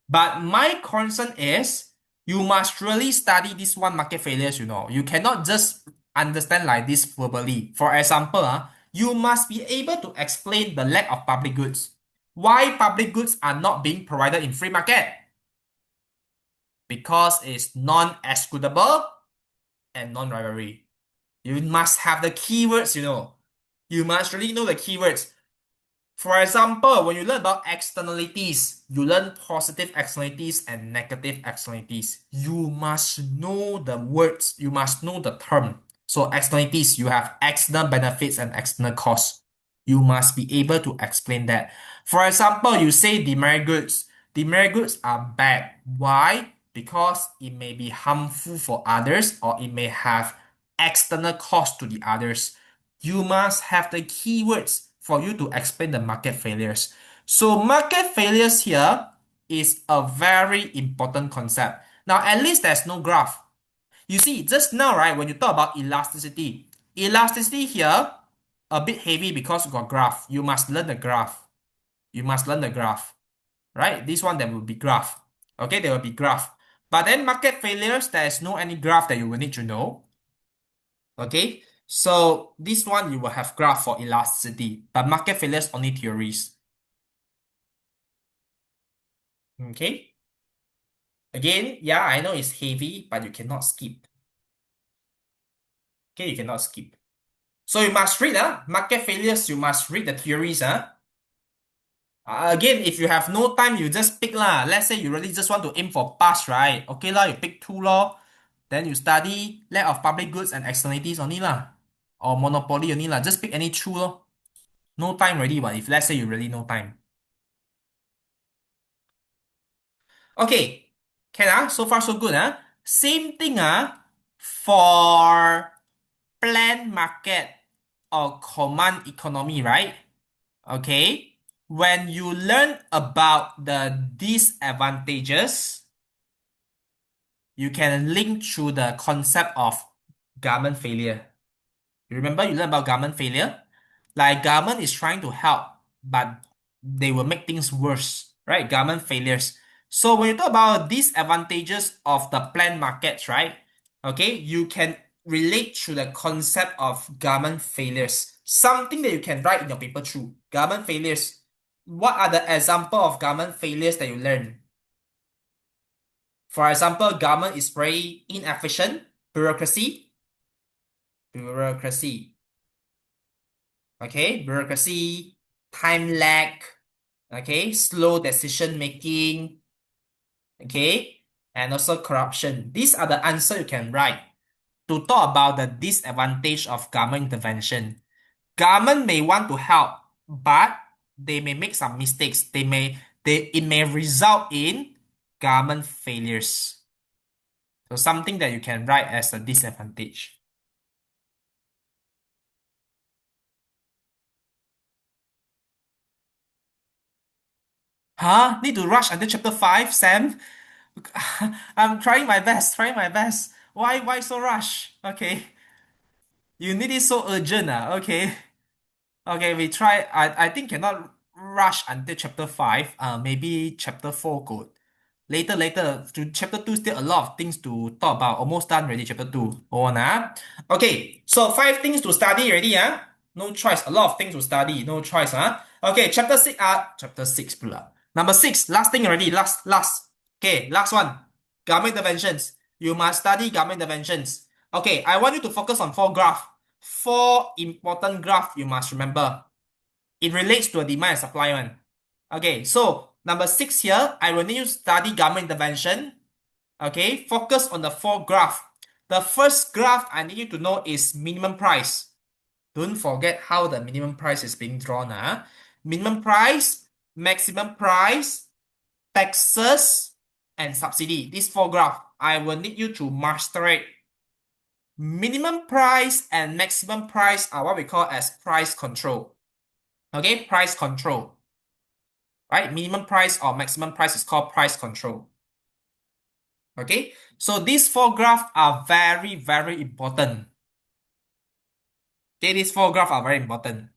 But my concern is you must really study this one market failures, You cannot just understand like this verbally. For example, you must be able to explain the lack of public goods. Why public goods are not being provided in free market? Because it's non-excludable and non-rivalry. You must have the keywords, You must really know the keywords. For example, when you learn about externalities, you learn positive externalities and negative externalities. You must know the words. You must know the term. So externalities, you have external benefits and external costs. You must be able to explain that. For example, you say demerit goods. Demerit goods are bad. Why? because it may be harmful for others or it may have external cost to the others. You must have the keywords for you to explain the market failures. So market failures here is a very important concept. Now, at least there's no graph. You see, just now, right, when you talk about elasticity here, a bit heavy because you got graph. You must learn the graph. You must learn the graph, right? This one, there will be graph. Okay, there will be graph. But then market failures, there is no any graph that you will need to know. Okay, so this one you will have graph for elasticity, but market failures only theories. Okay, again, yeah, I know it's heavy, but you cannot skip. Okay, you cannot skip. So you must read, market failures, you must read the theories, again, if you have no time, you just pick lah. Let's say you really just want to aim for pass, right? Okay lah, you pick two law. Then you study lack of public goods and externalities only lah. Or monopoly only lah. Just pick any two lor. No time already, but if let's say you really no time. Okay. Can so far so good Same thing for planned market or command economy, right? Okay. When you learn about the disadvantages, you can link through the concept of government failure. You remember you learned about government failure? Like government is trying to help, but they will make things worse, right? Government failures. So when you talk about disadvantages of the planned markets, right? Okay, you can relate to the concept of government failures. Something that you can write in your paper through. Government failures. What are the example of government failures that you learn? For example, government is very inefficient, bureaucracy, okay, bureaucracy, time lag, okay, slow decision making, okay, and also corruption. These are the answers you can write to talk about the disadvantage of government intervention. Government may want to help, but they may make some mistakes. It may result in government failures. So something that you can write as a disadvantage. Huh? Need to rush until chapter 5, Sam? I'm trying my best, trying my best. Why so rush? Okay. You need it so urgent, okay. Okay, we try. I think cannot rush until chapter 5. Maybe chapter 4 good. Later, to chapter 2, still a lot of things to talk about. Almost done already, chapter 2. Hold on, Okay, so 5 things to study already, No choice. A lot of things to study. No choice, Okay, chapter 6, chapter 6 pula. Number 6, last thing already. Last. Okay, last one. Government interventions. You must study government interventions. Okay, I want you to focus on 4 graph. 4 important graph you must remember. It relates to a demand and supply one. Okay, so number 6 here, I will need you to study government intervention. Okay, focus on the 4 graph. The first graph I need you to know is minimum price. Don't forget how the minimum price is being drawn. Minimum price, maximum price, taxes, and subsidy. These 4 graph, I will need you to master it. Minimum price and maximum price are what we call as price control. Okay, price control. Right? Minimum price or maximum price is called price control. Okay, so these 4 graphs are very, very important. Okay, these 4 graphs are very important.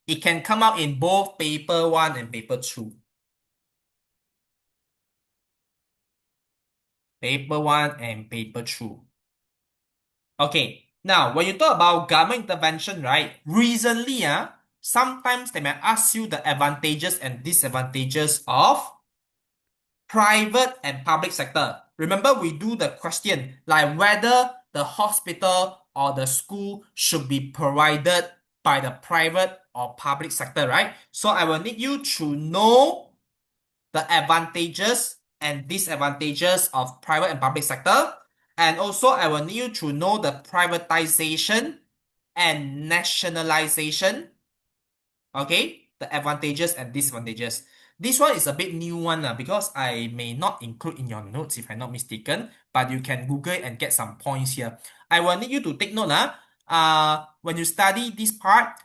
It can come out in both paper 1 and paper 2. Paper 1 and paper 2. Okay, now when you talk about government intervention, right? Recently, sometimes they may ask you the advantages and disadvantages of private and public sector. Remember, we do the question like whether the hospital or the school should be provided by the private or public sector, right? So I will need you to know the advantages and disadvantages of private and public sector. And also I will need you to know the privatization and nationalization. Okay, the advantages and disadvantages. This one is a bit new one because I may not include in your notes if I'm not mistaken, but you can Google it and get some points here. I will need you to take note. When you study this part,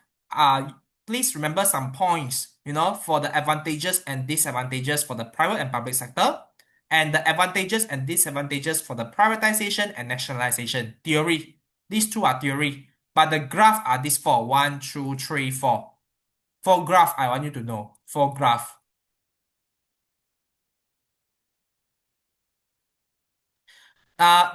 please remember some points, for the advantages and disadvantages for the private and public sector, and the advantages and disadvantages for the privatization and nationalization. Theory. These two are theory, but the graph are these four. 1, 2, 3, 4. For graph, I want you to know. For graph.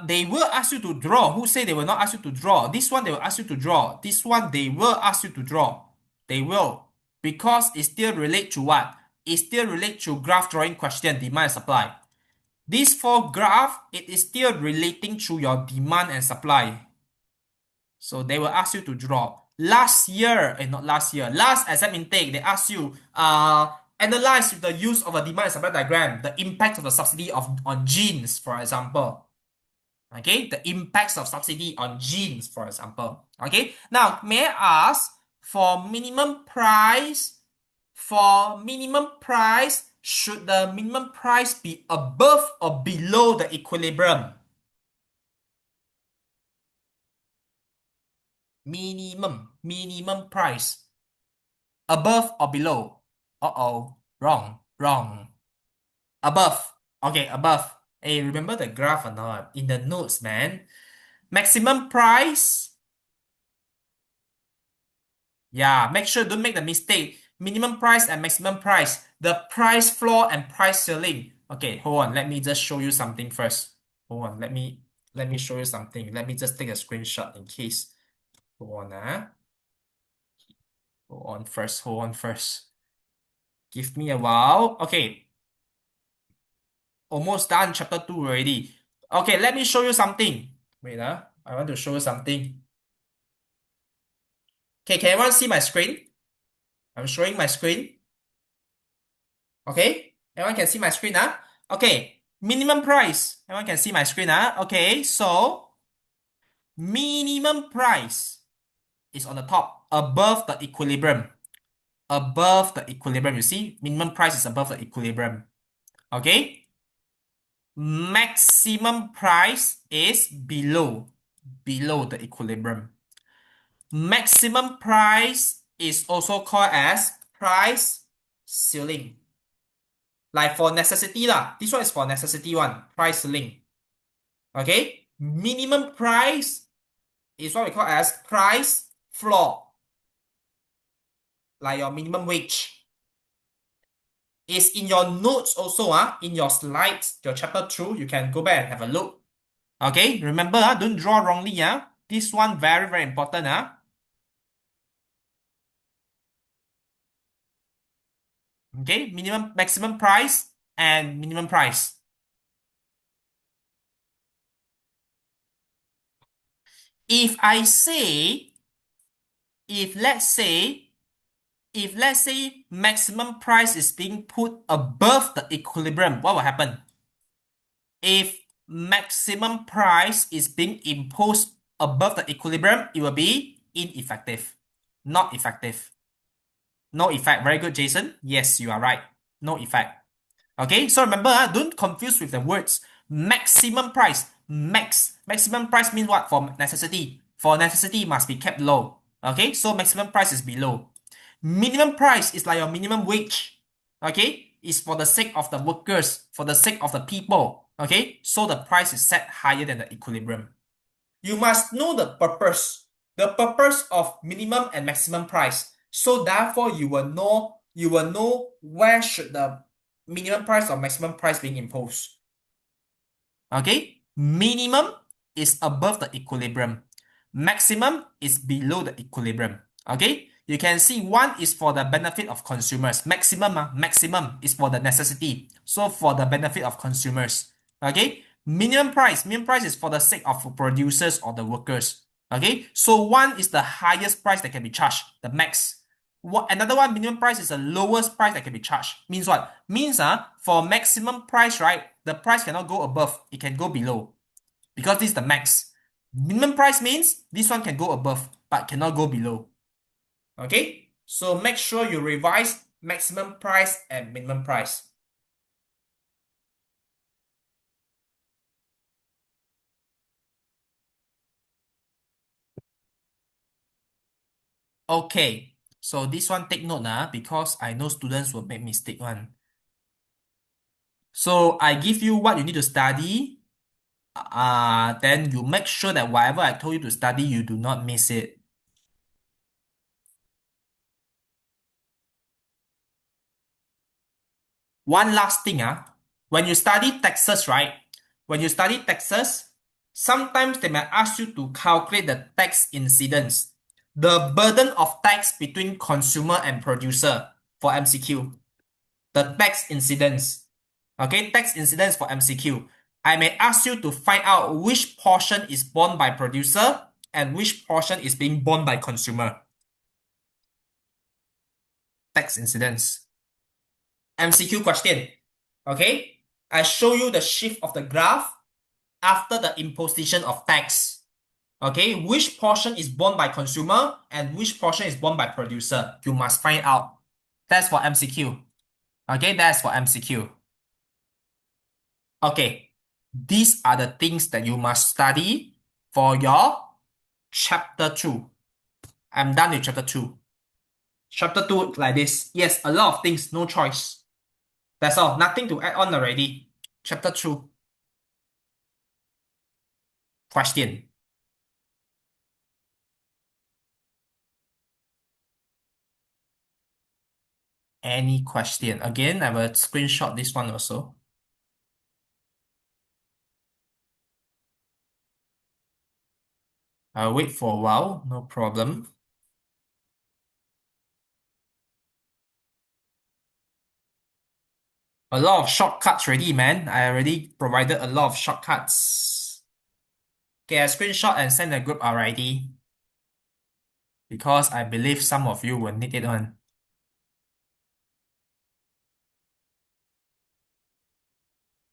They will ask you to draw. Who say they will not ask you to draw? This one they will ask you to draw. This one they will ask you to draw. They will. Because it still relate to what? It still relate to graph drawing question, demand and supply. This four graph, it is still relating to your demand and supply. So they will ask you to draw. Last exam intake, they ask you, analyze the use of a demand and supply diagram, the impact of the subsidy on genes, for example. Okay, the impacts of subsidy on genes, for example. Okay, now may I ask for minimum price, should the minimum price be above or below the equilibrium? Minimum price. Above or below? Uh-oh, wrong. Above. Okay, above. Hey, remember the graph or not? In the notes, man. Maximum price. Yeah, make sure don't make the mistake. Minimum price and maximum price. The price floor and price ceiling. Okay, hold on. Let me just show you something first. Hold on. Let me show you something. Let me just take a screenshot in case. Hold on. Hold on first. Give me a while. Okay, almost done chapter 2 already. Okay, let me show you something. Wait, I want to show you something. Okay, can everyone see my screen? I'm showing my screen. Okay, everyone can see my screen, Okay, minimum price. Everyone can see my screen, Okay, so minimum price is on the top, above the equilibrium. Above the equilibrium, you see? Minimum price is above the equilibrium. Okay? Maximum price is below the equilibrium. Maximum price is also called as price ceiling. Like for necessity lah. This one is for necessity one. Price ceiling. Okay? Minimum price is what we call as price floor. Like your minimum wage. It's in your notes also, in your slides, your chapter 2, you can go back and have a look. Okay? Remember, don't draw wrongly, This one very, very important, Okay? Maximum price and minimum price. If I say, if let's say maximum price is being put above the equilibrium, what will happen? If maximum price is being imposed above the equilibrium, it will be ineffective. Not effective. No effect. Very good, Jason. Yes, you are right. No effect. Okay, so remember, don't confuse with the words maximum price. Maximum price means what? For necessity. For necessity, it must be kept low. Okay, so maximum price is below. Minimum price is like your minimum wage. Okay, it's for the sake of the workers, for the sake of the people. Okay, so the price is set higher than the equilibrium. You must know the purpose of minimum and maximum price. So therefore, you will know where should the minimum price or maximum price being imposed. Okay, minimum is above the equilibrium. Maximum is below the equilibrium. Okay, you can see one is for the benefit of consumers. Maximum is for the necessity. So for the benefit of consumers. Okay, minimum price is for the sake of producers or the workers. Okay, so one is the highest price that can be charged, the max. Another one, minimum price is the lowest price that can be charged. Means what? Means for maximum price, right? The price cannot go above. It can go below. Because this is the max. Minimum price means this one can go above, but cannot go below. Okay? So make sure you revise maximum price and minimum price. Okay, so this one take note because I know students will make mistake one. So I give you what you need to study. Then you make sure that whatever I told you to study, you do not miss it. One last thing, when you study taxes, right? When you study taxes, sometimes they may ask you to calculate the tax incidence, the burden of tax between consumer and producer for MCQ. The tax incidence. Okay, tax incidence for MCQ. I may ask you to find out which portion is borne by producer and which portion is being borne by consumer. Tax incidence. MCQ question. Okay, I show you the shift of the graph after the imposition of tax. Okay, which portion is borne by consumer and which portion is borne by producer? You must find out. That's for MCQ. Okay, that's for MCQ. Okay, these are the things that you must study for your chapter 2. I'm done with chapter 2. Chapter 2 like this. Yes, a lot of things, no choice. That's all. Nothing to add on already. Chapter 2. Question. Any question? Again, I will screenshot this one also. I'll wait for a while, no problem. A lot of shortcuts already, man. I already provided a lot of shortcuts. Okay, I screenshot and send the group already because I believe some of you will need it on.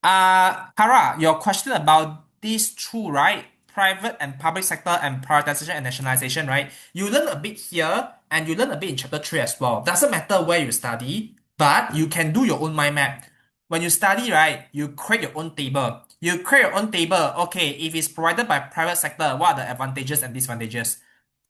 Kara, your question about these two, right? Private and public sector and privatization and nationalization, right? You learn a bit here and you learn a bit in chapter 3 as well. Doesn't matter where you study, but you can do your own mind map. When you study, right, you create your own table. You create your own table. Okay, if it's provided by private sector, what are the advantages and disadvantages?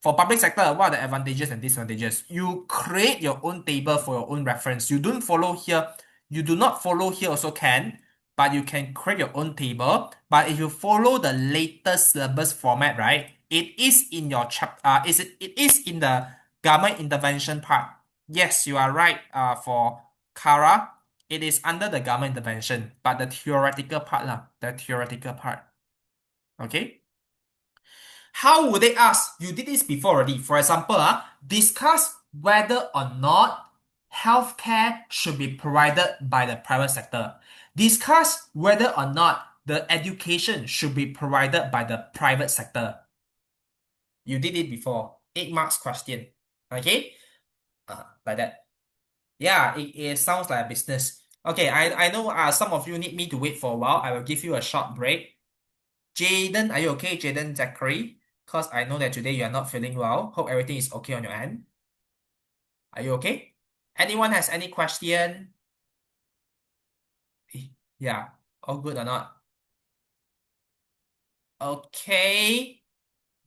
For public sector, what are the advantages and disadvantages? You create your own table for your own reference. You don't follow here. You do not follow here also can, but you can create your own table. But if you follow the latest syllabus format, right, it is in your it is in the government intervention part. Yes, you are right. For Kara, it is under the government intervention, but the theoretical part lah, the theoretical part. Okay. How would they ask? You did this before already. For example, discuss whether or not healthcare should be provided by the private sector. Discuss whether or not the education should be provided by the private sector. You did it before. 8 marks question. Okay? Like that. Yeah, it sounds like a business. Okay, I know some of you need me to wait for a while. I will give you a short break. Jaden, are you okay? Jaden, Zachary? Because I know that today you are not feeling well. Hope everything is okay on your end. Are you okay? Anyone has any question? Yeah, all good or not? Okay.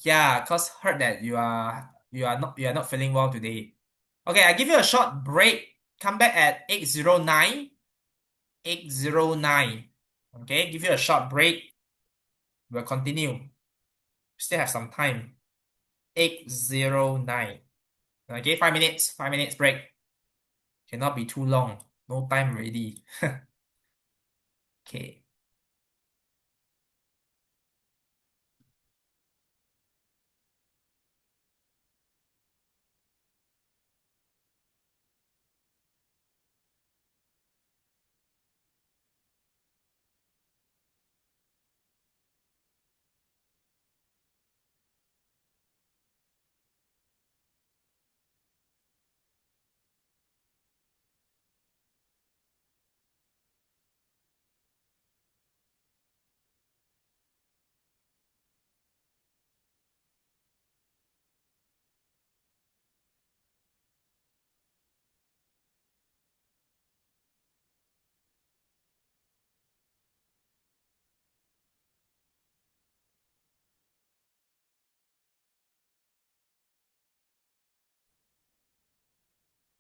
Yeah, cause heard that you are not feeling well today. Okay, I give you a short break. Come back at 8:09. 8:09. Okay, give you a short break. We'll continue. Still have some time. 8:09. Okay, 5 minutes. 5 minutes break. Cannot be too long. No time already. Okay.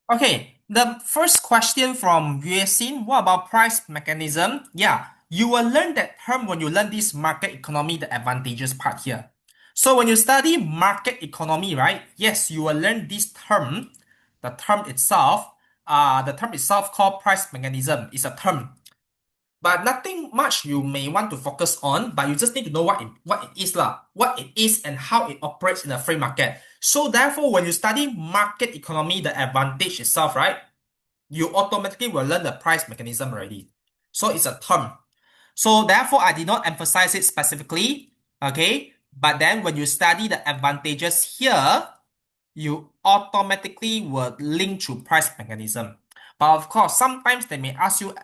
Okay, the first question from Yuesin, what about price mechanism? Yeah, you will learn that term when you learn this market economy, the advantages part here. So when you study market economy, right? Yes, you will learn this term, the term itself called price mechanism is a term, but nothing much you may want to focus on, but you just need to know what it is lah, what it is and how it operates in a free market. So therefore, when you study market economy, the advantage itself, right, you automatically will learn the price mechanism already. So it's a term. So therefore, I did not emphasize it specifically. Okay. But then when you study the advantages here, you automatically will link to price mechanism. But of course, sometimes they may ask you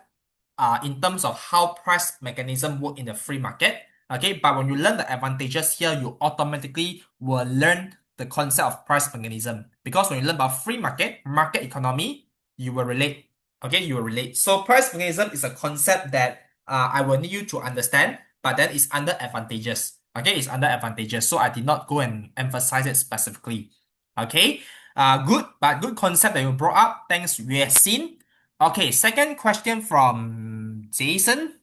in terms of how price mechanism work in the free market. Okay, but when you learn the advantages here, you automatically will learn the concept of price mechanism. Because when you learn about free market, market economy, you will relate. Okay, you will relate. So price mechanism is a concept that I will need you to understand, but then it's under advantages. Okay, it's under advantages. So I did not go and emphasize it specifically. Okay, good concept that you brought up. Thanks, Yuesin. Okay, second question from Jason.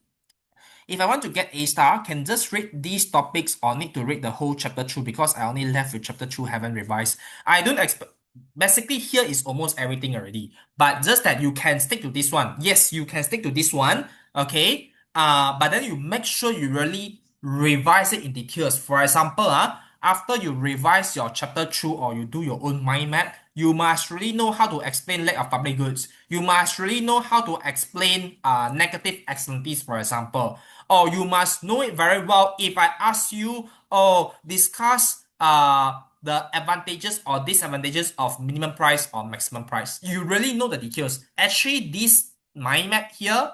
If I want to get A star, can just read these topics or need to read the whole chapter 2 because I only left with chapter 2, haven't revised. I don't expect. Basically, here is almost everything already, but just that you can stick to this one. Yes, you can stick to this one. Okay. But then you make sure you really revise it in details. For example, after you revise your chapter 2 or you do your own mind map, you must really know how to explain lack of public goods. You must really know how to explain negative externalities, for example. Or you must know it very well if I ask you, oh, discuss the advantages or disadvantages of minimum price or maximum price. You really know the details. Actually, this mind map here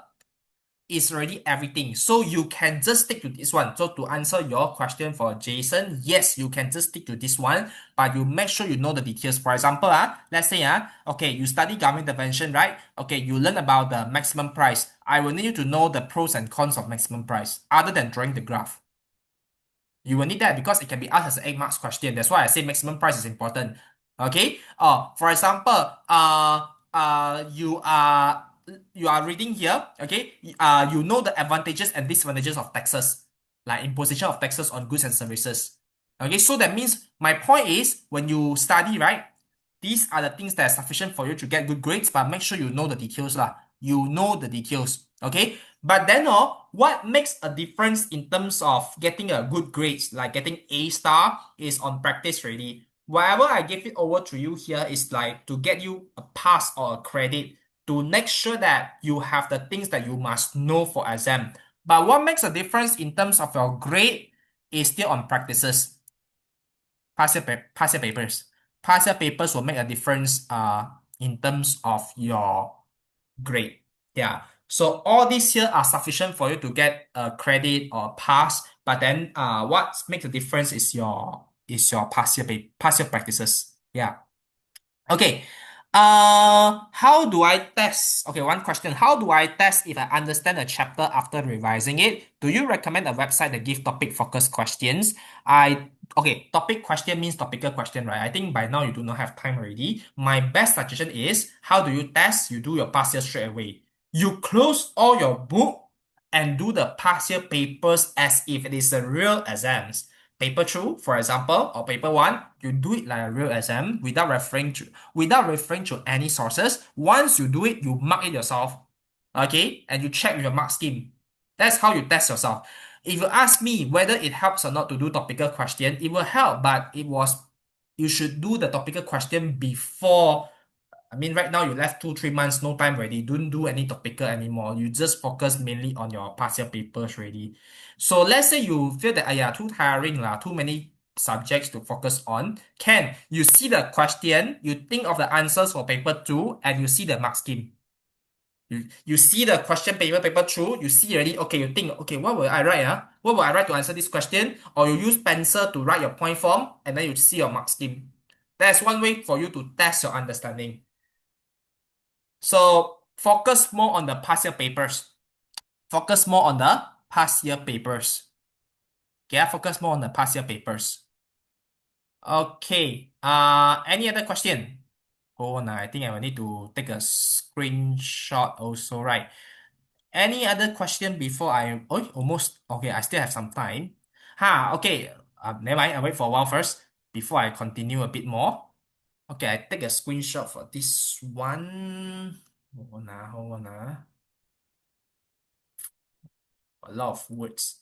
is already everything. So you can just stick to this one. So to answer your question for Jason, yes, you can just stick to this one, but you make sure you know the details. For example, let's say, okay, you study government intervention, right? Okay, you learn about the maximum price. I will need you to know the pros and cons of maximum price, other than drawing the graph. You will need that because it can be asked as an 8 marks question. That's why I say maximum price is important. Okay. For example, you are reading here. Okay. You know the advantages and disadvantages of taxes, like imposition of taxes on goods and services. Okay. So that means my point is when you study, right? These are the things that are sufficient for you to get good grades, but make sure you know the details lah. You know the details. Okay. But then, what makes a difference in terms of getting a good grades, like getting A star, is on practice really. Whatever I give it over to you here is like to get you a pass or a credit to make sure that you have the things that you must know for exam. But what makes a difference in terms of your grade is still on practices. Past year papers. Past year papers will make a difference in terms of your grade. Yeah. So all these here are sufficient for you to get a credit or pass. But then what makes a difference is your past year practices. Yeah. Okay. How do I test? Okay, one question. How do I test if I understand a chapter after revising it? Do you recommend a website that give topic focused questions? Okay, topic question means topical question, right? I think by now you do not have time already. My best suggestion is how do you test? You do your past year straight away. You close all your book and do the past year papers as if it is a real exams. Paper two, for example, or paper one, you do it like a real exam without referring to any sources. Once you do it, you mark it yourself, okay, and you check with your mark scheme. That's how you test yourself. If you ask me whether it helps or not to do topical question, it will help, but you should do the topical question before. I mean, right now you left 2, 3 months, no time already. Don't do any topical anymore. You just focus mainly on your past year papers already. So let's say you feel that too tiring lah, too many subjects to focus on. You see the question, you think of the answers for paper two, and you see the mark scheme. You see the question paper two, you see already, okay, you think, okay, what will I write? What will I write to answer this question? Or you use pencil to write your point form, and then you see your mark scheme. That's one way for you to test your understanding. So focus more on the past year papers. Focus more on the past year papers. Okay, focus more on the past year papers. Okay. Any other question? Hold on, I think I will need to take a screenshot also, right? Any other question before I... Oh, almost. Okay, I still have some time. Okay. Never mind. I wait for a while first before I continue a bit more. Okay, I take a screenshot for this one. Hold on. A lot of words.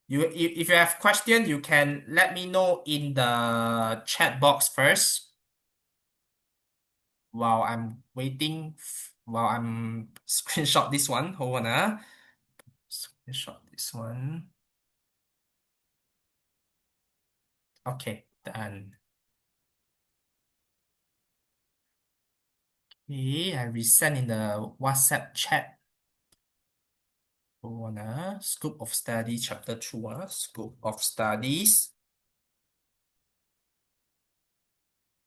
If you have question, you can let me know in the chat box first while I'm waiting, while I'm screenshot this one. Hold on, screenshot this one. Okay, done. Okay, I resend in the WhatsApp chat. Hold on, Scope of study, chapter 2, Scope of studies.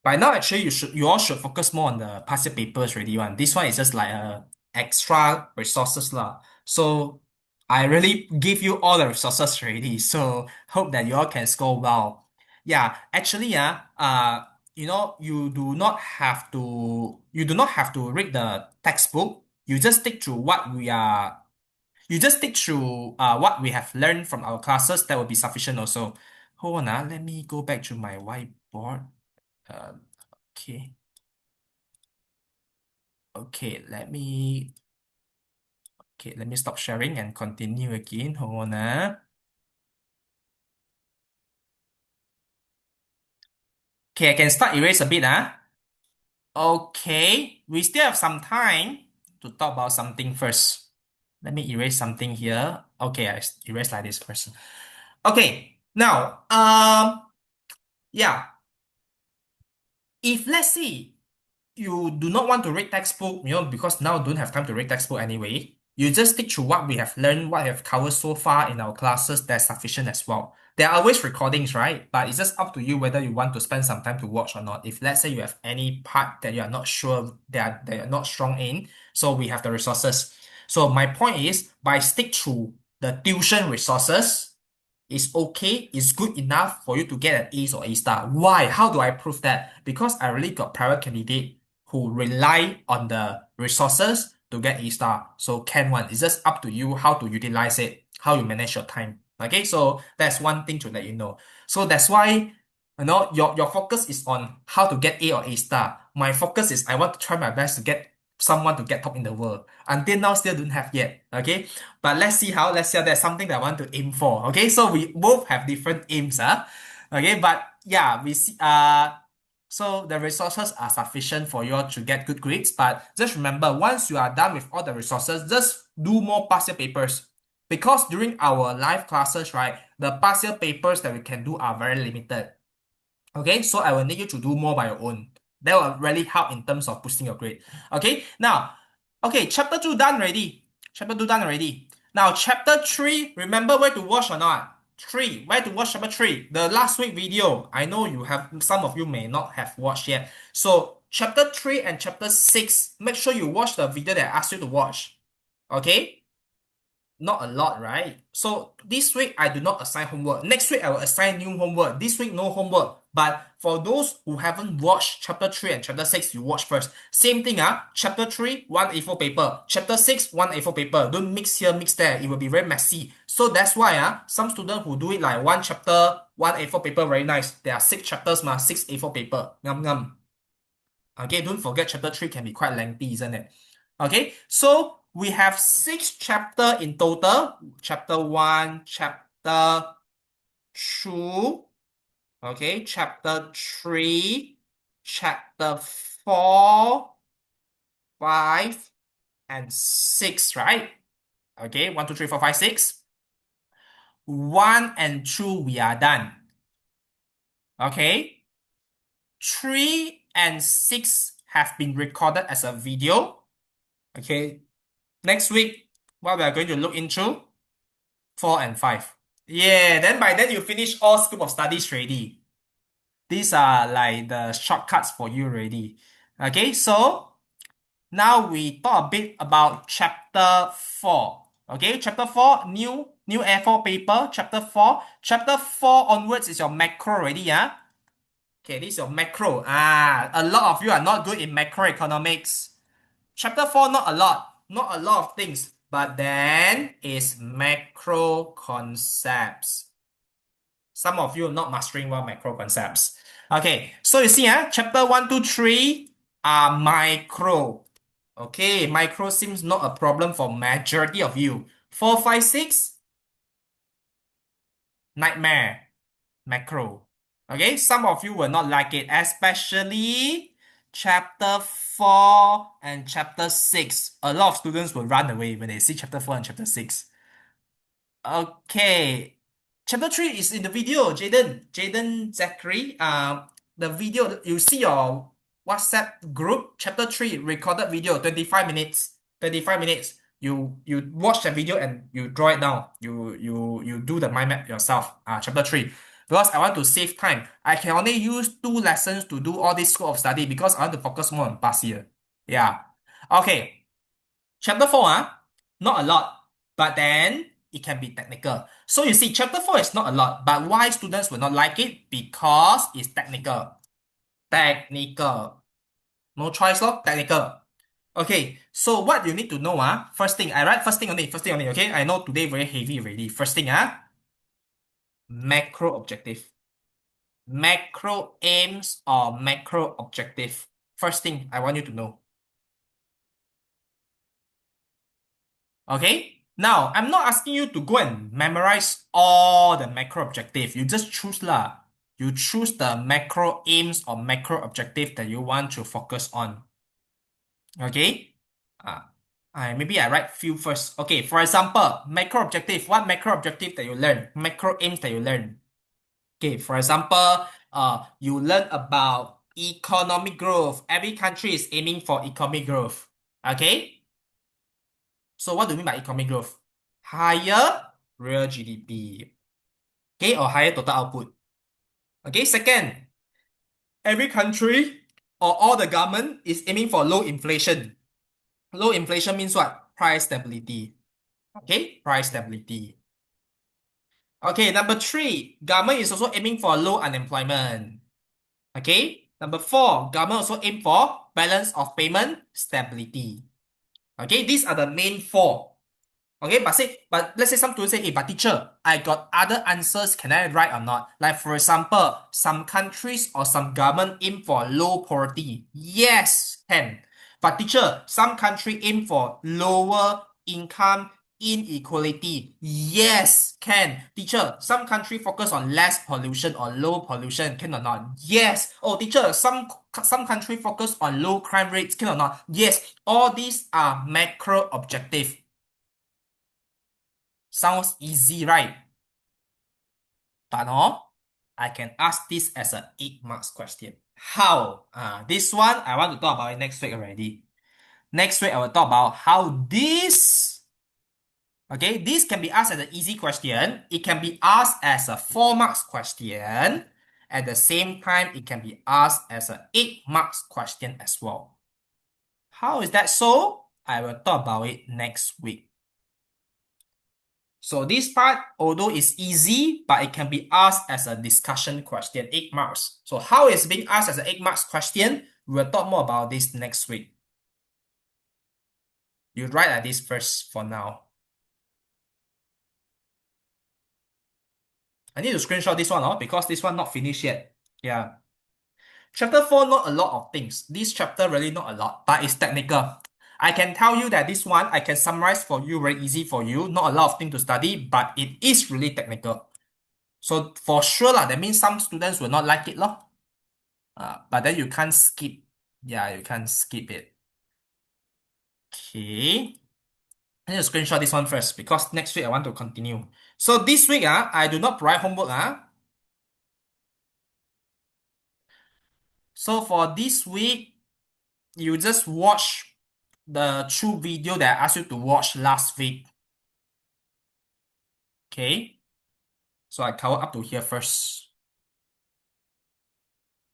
By now, actually, you all should focus more on the past year papers already one. This one is just like extra resources lah. So I really give you all the resources already. So hope that you all can score well. Yeah, actually, you do not have to read the textbook. You just stick to what we have learned from our classes. That will be sufficient also. Hold on, let me go back to my whiteboard. Uh, Okay. Okay, let me stop sharing and continue again. Hold on. Okay, I can start erase a bit. Okay, we still have some time to talk about something first. Let me erase something here. Okay, erase like this first. Okay, now, yeah, if let's say you do not want to read textbook, because now don't have time to read textbook anyway. You just stick to what we have learned, what we have covered so far in our classes. That's sufficient as well. There are always recordings, right? But it's just up to you whether you want to spend some time to watch or not. If let's say you have any part that you are not sure that you're not strong in, so we have the resources. So my point is, by stick to the tuition resources, is okay, is good enough for you to get an Ace or A star. Why? How do I prove that? Because I really got private candidate who rely on the resources to get A star. So can one. It's just up to you how to utilize it, how you manage your time. Okay, so that's one thing to let you know. So that's why your focus is on how to get A or A star. My focus is I want to try my best to get someone to get top in the world. Until now, still don't have yet. Okay, but let's see how. Let's see how that's something that I want to aim for. Okay, so we both have different aims. Okay, but yeah, we see. So the resources are sufficient for you all to get good grades. But just remember, once you are done with all the resources, just do more past year papers. Because during our live classes, right, the past year papers that we can do are very limited. Okay, so I will need you to do more by your own. That will really help in terms of boosting your grade. Okay, now, okay, chapter 2 done already. Chapter 2 done already. Now, chapter 3, remember where to watch or not? 3, where to watch chapter 3? The last week video. I know some of you may not have watched yet. So, chapter 3 and chapter 6, make sure you watch the video that I asked you to watch. Okay? Not a lot, right? So this week I do not assign homework. Next week I will assign new homework. This week no homework. But for those who haven't watched chapter 3 and chapter 6, you watch first. Same thing, chapter 3, one A4 paper. Chapter 6, one A4 paper. Don't mix here, mix there. It will be very messy. So that's why some students who do it like one chapter, one A4 paper, very nice. There are 6 chapters, 6 A4 paper. Ngam ngam. Okay, don't forget chapter 3 can be quite lengthy, isn't it? Okay, so we have 6 chapter in total. Chapter 1, chapter 2, okay, chapter 3, chapter 4, 5, and 6, right? Okay, 1, 2, 3, 4, 5, 6. 1 and 2, we are done. Okay, 3 and 6 have been recorded as a video. Okay, next week, what we are going to look into, 4 and 5. Yeah, then by then you finish all scope of studies already. These are like the shortcuts for you already. Okay, so now we talk a bit about chapter 4. Okay, chapter 4, new A4 paper, chapter 4. Chapter 4 onwards is your macro already, Okay, this is your macro. A lot of you are not good in macroeconomics. Chapter 4, not a lot. Not a lot of things. But then is macro concepts. Some of you are not mastering well macro concepts. Okay, so you see, chapter 1, 2, 3 are micro. Okay, micro seems not a problem for majority of you. 4, 5, 6, nightmare. Macro. Okay, some of you will not like it, especially chapter 4 and chapter 6. A lot of students will run away when they see chapter 4 and chapter 6. Okay. Chapter 3 is in the video, Jaden Zachary. The video, you see your WhatsApp group, chapter 3 recorded video, 25 minutes. 25 minutes. You watch the video and you draw it down. You do the mind map yourself. Chapter 3. Because I want to save time. I can only use 2 lessons to do all this scope of study because I want to focus more on past year. Yeah. Okay. Chapter 4, not a lot, but then it can be technical. So you see, chapter 4 is not a lot, but why students will not like it? Because it's technical. Technical. No choice, lor. Technical. Okay, so what you need to know, first thing, I write first thing only, okay? I know today very heavy already. First thing, macro objective. Macro aims or macro objective. First thing I want you to know. Okay? Now, I'm not asking you to go and memorize all the macro objective. You just choose lah. You choose the macro aims or macro objective that you want to focus on. Okay? Maybe I write few first. Okay, for example, macro objective. What macro objective that you learn? Macro aims that you learn. Okay, for example, you learn about economic growth. Every country is aiming for economic growth. Okay? So what do you mean by economic growth? Higher real GDP. Okay, or higher total output. Okay, second, every country or all the government is aiming for low inflation. Low inflation means what? Price stability. Okay, price stability. Okay, number 3, government is also aiming for low unemployment. Okay, number 4, government also aim for balance of payment stability. Okay, these are the main 4. Okay, but let's say some students say, hey, but teacher, I got other answers. Can I write or not? Like, for example, some countries or some government aim for low poverty. Yes, can. But teacher, some country aim for lower income inequality. Yes, can. Teacher, some country focus on less pollution or low pollution. Can or not? Yes. Oh, teacher, some country focus on low crime rates. Can or not? Yes. All these are macro objective. Sounds easy, right? But no, I can ask this as an 8 marks question. How? This one, I want to talk about it next week already. Next week, I will talk about how this, okay, this can be asked as an easy question. It can be asked as a 4 marks question. At the same time, it can be asked as an 8 marks question as well. How is that so? I will talk about it next week. So this part, although it's easy, but it can be asked as a discussion question, 8 marks. So how it's being asked as an 8 marks question, we'll talk more about this next week. You write like this first for now. I need to screenshot this one because this one not finished yet. Yeah. Chapter 4, not a lot of things. This chapter really not a lot, but it's technical. I can tell you that this one, I can summarize for you very easy for you. Not a lot of things to study, but it is really technical. So for sure, that means some students will not like it. But then you can't skip. Yeah, you can't skip it. Okay. I need to screenshot this one first because next week I want to continue. So this week, I do not provide homework. So for this week, you just watch the true video that I asked you to watch last week. Okay. So I cover up to here first.